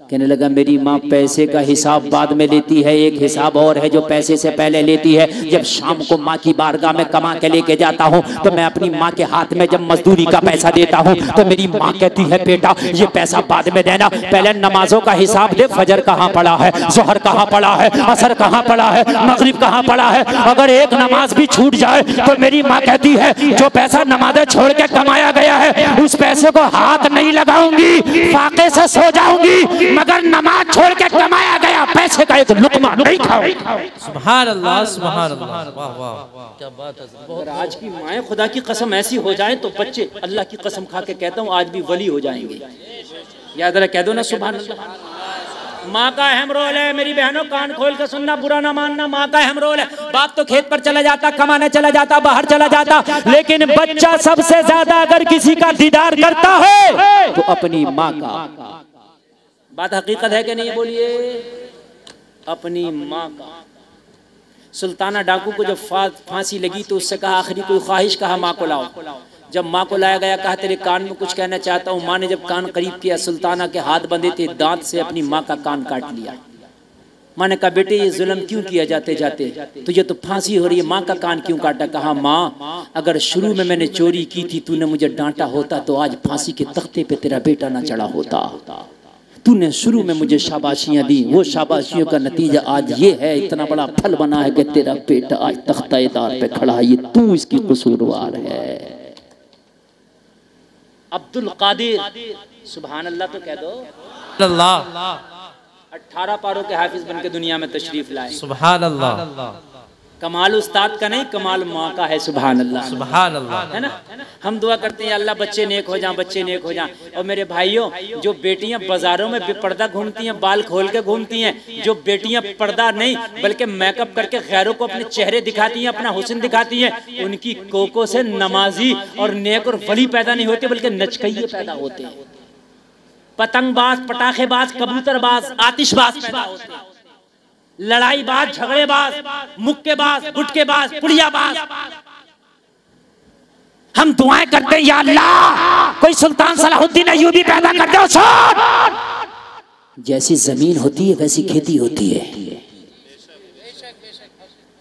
A: कहने लगा मेरी माँ पैसे का हिसाब बाद में लेती है, एक हिसाब और है जो पैसे से पहले लेती है। जब शाम को माँ की बारगाह में कमा के लेके जाता हूँ तो मैं अपनी माँ के हाथ में जब मजदूरी का पैसा देता हूँ तो मेरी माँ कहती है बेटा ये पैसा बाद में देना, पहले नमाजों का हिसाब दे, फजर कहाँ पड़ा है, जोहर कहाँ पड़ा है, असर कहाँ पड़ा है, मगरिब कहाँ पड़ा है। अगर एक नमाज भी छूट जाए तो मेरी माँ कहती है जो पैसा नमाजें छोड़ के कमाया गया है उस पैसे को हाथ नहीं लगाऊंगी, फाके से सो जाऊंगी, मगर नमाज छोड़ के कमाया गया पैसे का एक लुकमा नहीं खाऊं।
C: सुभान अल्लाह, सुभान अल्लाह, वाह वाह क्या बात है।
A: और आज की माएँ खुदा की कसम ऐसी हो जाए तो बच्चे अल्लाह की कसम खा के कहता हूँ आज भी वली हो जाएंगे। याद रहा कह दो ना सुभान अल्लाह। माँ का अहम रोल है मेरी बहनों, कान खोल के सुनना, बुरा ना मानना, माँ का अहम रोल है। बाप तो खेत पर चला जाता, कमाने चला जाता, बाहर चला जाता, लेकिन बच्चा सबसे ज्यादा अगर किसी का दीदार करता है तो अपनी माँ का। बात हकीकत है कि नहीं बोलिए? अपनी माँ का। सुल्ताना डाकू को जब फांसी लगी तो उससे कहा आखिरी कोई ख्वाहिश, कहा माँ को लाओ। जब माँ को लाया गया कहा तेरे कान में कुछ कहना चाहता हूँ। माँ ने जब कान करीब किया सुल्ताना के हाथ बंधे थे, दांत से अपनी माँ का कान काट लिया। माँ ने कहा बेटे ये जुल्म क्यों किया जाते जाते, तुझे तो फांसी हो रही है, माँ का कान क्यों काटा? कहा माँ अगर शुरू में मैंने चोरी की थी, तूने मुझे डांटा होता तो आज फांसी के तख्ते पे तेरा बेटा ना चढ़ा होता। तूने शुरू में मुझे शाबाशियां दी, वो शाबाशियों का नतीजा आज ये है, इतना बड़ा फल बना है कि तेरा बेटा आज तख्ता-ए-दार पे खड़ा है, ये तू इसकी कसूरवार है। अब्दुल कादिर, सुभान अल्लाह तो कह दो।
C: अल्लाह
A: 18 पारों के हाफिज बन के दुनिया में तशरीफ लाए।
C: सुभान अल्लाह।
A: कमाल उस्ताद का नहीं, कमाल माँ का है। सुभान अल्लाह,
C: सुभान अल्लाह।
A: है ना? हम दुआ करते हैं अल्लाह बच्चे नेक हो जाएं, बच्चे नेक हो जाएं। और मेरे भाइयों जो बेटियां बाजारों में बेपर्दा घूमती हैं, बाल खोल के घूमती हैं, जो बेटियां पर्दा नहीं बल्कि मेकअप करके गैरों को अपने चेहरे दिखाती हैं, अपना हुस्न दिखाती हैं, उनकी कोकों से नमाजी और नेक और वली पैदा नहीं होते बल्कि नचकइये पैदा होते हैं। पतंगबाज, पटाखेबाज, कबूतरबाज, आतिशबाज पैदा होते हैं। लड़ाईबाज, झगड़ेबाज, मुक्केबाज, गुटकेबाज, पुड़ियाबाज। हम दुआएं करते हैं या अल्लाह कोई सुल्तान सलाहुद्दीन अय्यूबी पैदा कर दो। जैसी जमीन होती है वैसी खेती होती है।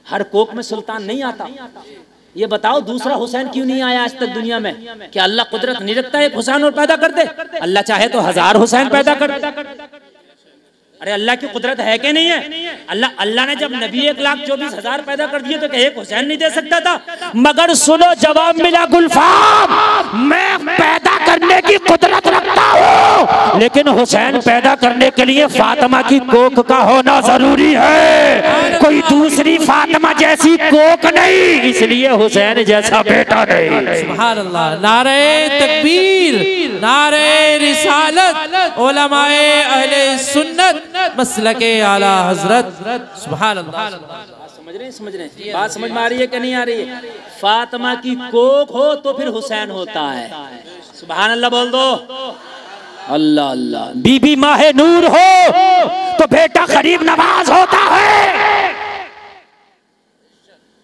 A: हर कोख में सुल्तान नहीं आता। ये बताओ दूसरा हुसैन क्यों नहीं आया आज तक दुनिया में? क्या अल्लाह कुदरत नहीं रखता एक हुसैन और पैदा कर दे? अल्लाह चाहे तो 1000 हुसैन पैदा कर दे। अरे अल्लाह की कुदरत है कि नहीं है? अल्लाह ने जब नबी 1,24,000 पैदा कर दिए तो क्या एक हुसैन नहीं दे सकता था? मगर सुनो जवाब मिला गुलफाम, मैं पैदा करने की कुदरत रखता हूँ लेकिन हुसैन पैदा करने के लिए फातिमा की कोख का होना जरूरी है। कोई दूसरी फातिमा जैसी कोख नहीं, इसलिए हुसैन जैसा बेटा नहीं।
C: सुभान अल्लाह। नारे तकबीर, नारे रिसालत, उलमाए अहले सुन्नत, मसलके आला हजरत। सुभान अल्लाह। समझ रहे हैं?
A: बात समझ में आ रही है कि नहीं आ रही है? फातिमा की कोख हो तो फिर हुसैन होता है। सुभान अल्लाह बोल दो। अल्लाह अल्लाह। बीबी माहे नूर हो तो बेटा गरीब नवाज होता है।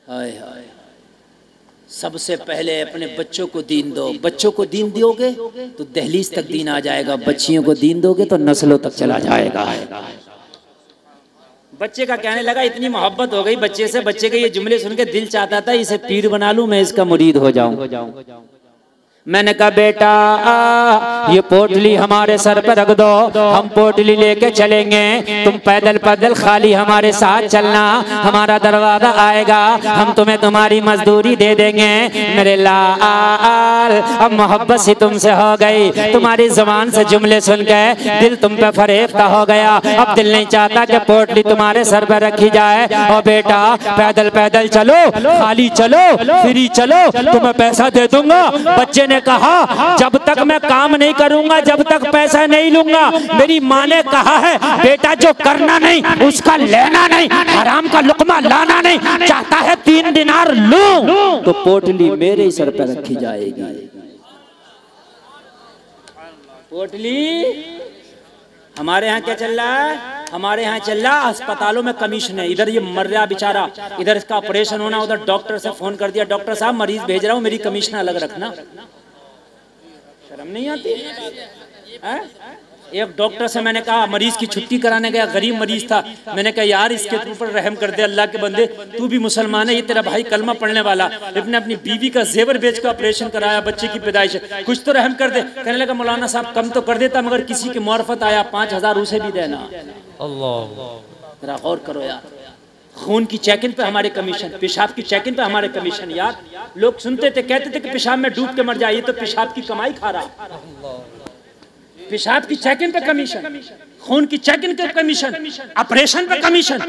A: हाय हाय।
B: सबसे पहले अपने बच्चों को दीन दो। बच्चों को दीन दोगे तो दहलीज तक दीन आ जाएगा, बच्चियों को दीन दोगे तो नस्लों तक चला जाएगा।
A: बच्चे का कहने लगा, इतनी मोहब्बत हो गई बच्चे से, बच्चे के ये जुमले सुन के दिल चाहता था इसे पीर बना लूं, मैं इसका मुरीद हो जाऊं। मैंने कहा बेटा ये पोटली हमारे सर पर रख दो, हम पोटली लेके चलेंगे, तुम पैदल पैदल खाली हमारे साथ चलना, हमारा दरवाजा आएगा, हम तुम्हें तुम्हारी मजदूरी दे देंगे। मेरे लाल अब मोहब्बत सी तुमसे हो गई, तुम्हारी जुबान से जुमले सुन के दिल तुम पे फरेफ्ता हो गया। अब दिल नहीं चाहता कि पोटली तुम्हारे सर पर रखी जाए। और बेटा पैदल पैदल चलो, खाली चलो, फ्री चलो, तुम्हें पैसा दे दूंगा। बच्चे ने कहा जब तक मैं काम नहीं करूंगा, जब तक पैसा नहीं लूंगा। मेरी माँ ने कहा है बेटा जो करना नहीं उसका लेना नहीं, हराम का लुकमा लाना नहीं, चाहता है 3 दिनार लूं
B: तो पोटली मेरे सर पर रखी जाएगी।
A: पोटली हमारे यहाँ क्या चल रहा है? हमारे यहाँ चल रहा अस्पतालों में कमीशन है। इधर ये मर रहा बेचारा, इधर इसका ऑपरेशन होना, उधर डॉक्टर से फोन कर दिया, डॉक्टर साहब मरीज भेज रहा हूँ, मेरी कमीशन अलग रखना। शर्म नहीं आती है? एक डॉक्टर से मैंने कहा, मरीज की छुट्टी कराने गया, गरीब मरीज था, मैंने कहा यार इसके ऊपर रहम कर दे, अल्लाह के बंदे तू भी मुसलमान है, ये तेरा भाई कलमा पढ़ने वाला, इसने अपनी बीवी का जेवर बेच कर ऑपरेशन कराया, बच्चे की पैदाइश, कुछ तो रहम कर दे। कहने लगा मौलाना साहब कम तो कर देता, मगर किसी की मार्फत आया 5000 उसे भी देना। अल्लाह जरा गौर करो यार, खून की चेकिंग पे हमारे कमीशन, पेशाब की चेकिंग पे हमारे कमीशन। यार लोग सुनते थे, कहते थे कि पेशाब में डूब के मर जाइए, तो पेशाब की कमाई खा रहा। पेशाब की चेकिंग पे कमीशन, खून की चेकिंग पे कमीशन, ऑपरेशन पे कमीशन।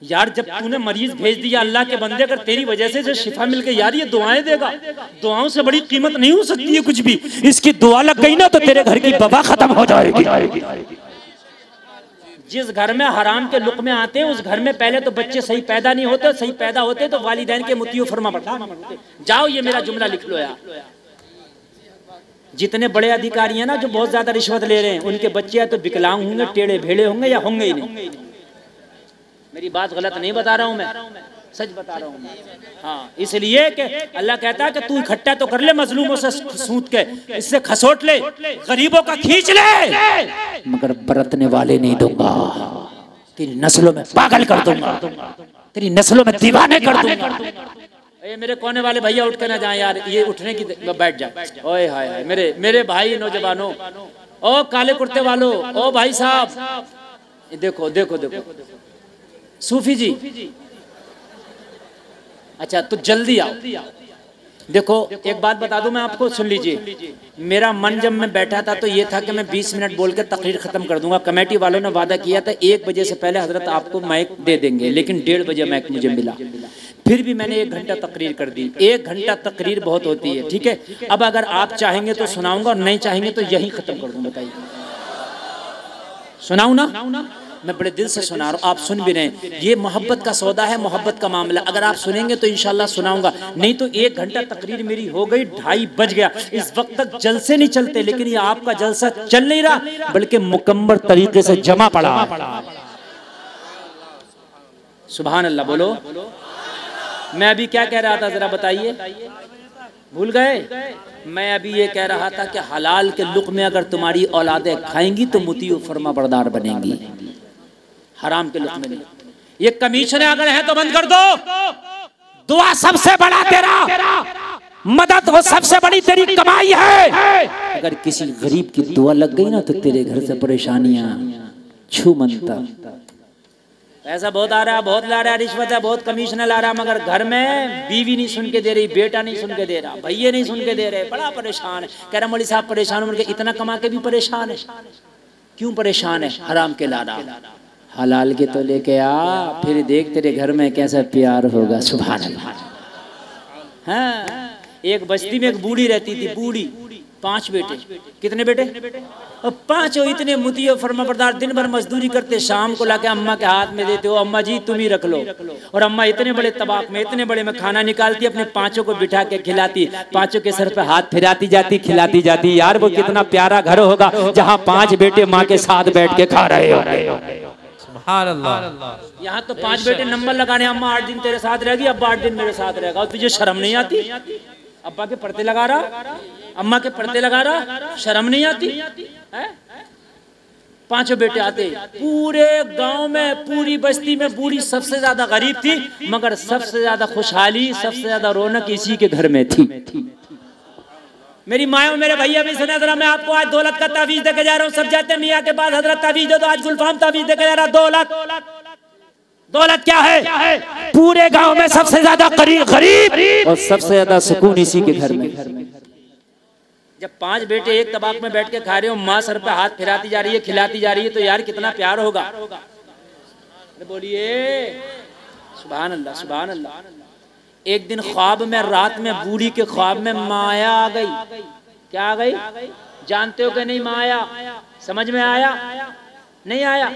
A: यार जब तूने मरीज भेज दिया अल्लाह के बंदे, अगर तेरी वजह से जो शिफा मिल गई, यार ये दुआएं देगा, दुआओं से बड़ी कीमत नहीं हो सकती है कुछ भी।
B: इसकी दुआ लग गई ना तो तेरे घर की वबा खत्म हो जाएगी।
A: जिस घर में हराम के लुक़मे आते हैं उस घर में पहले तो बच्चे सही पैदा नहीं होते, सही पैदा होते तो वालिदैन के मुतियो फरमा पड़ता। जाओ ये मेरा जुमला लिख लो यार। जितने बड़े अधिकारी हैं ना जो बहुत ज्यादा रिश्वत ले रहे हैं, उनके बच्चे या तो विकलांग होंगे, टेढ़े भेड़े होंगे, या होंगे ही नहीं। मेरी बात गलत नहीं बता रहा हूं मैं, सच बता रहा हूं मैं। हाँ, इसलिए कि अल्लाह कहता है कि तू इकट्ठा तो कर ले मजलूमों से सूत के, इससे खसोट ले, गरीबों का खींच ले,
B: मगर बरतने वाले नहीं दूंगा। तेरी नस्लों में पागल कर दूंगा, तेरी नस्लों में दीवाने कर दूंगा।
A: ये मेरे कोने वाले भैया उठ के ना जाए यार, ये उठने की बैठ जाए। ओए हाय हाय, मेरे भाई नौजवानों, ओ काले कुर्ते वालों, ओ भाई साहब, देखो देखो देखो सूफी जी, अच्छा तो जल्दी आओ। देखो एक बात बता दूं मैं आपको, सुन लीजिए। मेरा मन जब मैं बैठा था तो ये था कि मैं 20 मिनट बोल के तकरीर खत्म कर दूंगा। कमेटी वालों ने वादा किया था 1 बजे से पहले हजरत आपको माइक दे देंगे, लेकिन 1:30 बजे माइक मुझे मिला। फिर भी मैंने 1 घंटा तकरीर कर दी। 1 घंटा तकरीर बहुत होती है, ठीक है। अब अगर आप चाहेंगे तो सुनाऊंगा और नहीं चाहेंगे तो यही खत्म कर दूं। बताइए सुनाऊं ना? मैं बड़े दिल से सुना रहा हूँ, आप सुन भी रहे हैं। ये मोहब्बत का सौदा है, मोहब्बत का मामला। अगर आप सुनेंगे तो इंशाल्लाह सुनाऊंगा, नहीं तो 1 घंटा तकरीर मेरी हो गई, 2:30 बज गया। इस वक्त तक जलसे नहीं चलते, लेकिन ये आपका जलसा चल नहीं रहा, बल्कि मुकम्मल तरीके से जमा पड़ा। सुभान अल्लाह बोलो। मैं अभी क्या कह रहा था जरा बताइए, भूल गए? मैं अभी ये कह रहा था कि हलाल के लुक़मे अगर तुम्हारी औलादें खाएंगी तो मुतीउ फरमा बरदार बनेंगी, हराम के लुक़मे नहीं। ये कमीशन अगर है तो बंद कर दो। दुआ सबसे बड़ा तेरा मदद हो, सबसे बड़ी तेरी कमाई है।
B: अगर किसी गरीब की दुआ लग गई ना तो तेरे घर से परेशानियां छू मनता।
A: पैसा बहुत आ रहा है, बहुत ला रहा है, रिश्वत है, बहुत कमीशन ला रहा है, मगर घर में बीवी नहीं सुन के दे रही, बेटा नहीं सुन के दे रहा, भैया नहीं सुन के दे रहे, बड़ा परेशान है। कह रहा मौलवी साहब परेशान हो, इतना कमा के भी परेशान है। क्यों परेशान है? हराम के ला रहा।
B: हलाल के तो लेके आ, फिर देख तेरे घर में कैसा प्यार होगा। सुभान अल्लाह।
A: हाँ, एक बस्ती में एक बूढ़ी रहती थी, बूढ़ी, 5 बेटे। कितने बेटे? और 5 इतने मुतियो फरमाबरदार, दिन भर मजदूरी करते, शाम को लाके अम्मा के हाथ में देते हो, अम्मा जी तुम ही रख लो। और अम्मा इतने बड़े तबाक में, इतने बड़े में खाना निकालती, अपने 5 को बिठा के खिलाती, 5 के सर पे हाथ फिराती जाती, खिलाती जाती। यार वो कितना प्यारा घर होगा जहाँ 5 बेटे माँ के साथ बैठ के खा रहे हो।
C: सुभान अल्लाह।
A: यहाँ तो 5 बेटे नंबर लगाने, अम्मा 8 दिन तेरे साथ रहेगी, अब्बा 8 दिन मेरे साथ रहेगा, और तुझे शर्म नहीं आती? अब्बा के पर्दे लगा रहा, अम्मा के पर्दे लगा रहा, शर्म नहीं आती है? 5 बेटे आते, पूरे गांव में, पूरी बस्ती में बूढ़ी सबसे ज्यादा गरीब थी, मगर सबसे ज्यादा खुशहाली, सबसे ज्यादा रौनक इसी के घर में थी। मेरी माँ और मेरे भैया भी सुने जरा, मैं आपको आज दौलत का तावीज देके जा रहा हूँ। सब जाते मियाँ के पास, हजरत तावीज दो, तो आज गुलफाम तावीज देके जा रहा। दौलत क्या है? पूरे गांव में सबसे ज्यादा गरीब और सबसे ज्यादा सुकून इसी के घर में। जब 5 बेटे एक तबाक में बैठ के खा रहे हो, माँ सर पे हाथ फिराती जा रही है, खिलाती जा रही है, तो यार कितना प्यार होगा। बोलिए सुभान अल्लाह, सुभान अल्लाह। एक दिन ख्वाब में, रात में, बूढ़ी के ख्वाब में माया आ गई। क्या आ गई? जानते हो कि नहीं? माया। समझ में आया? नहीं आया?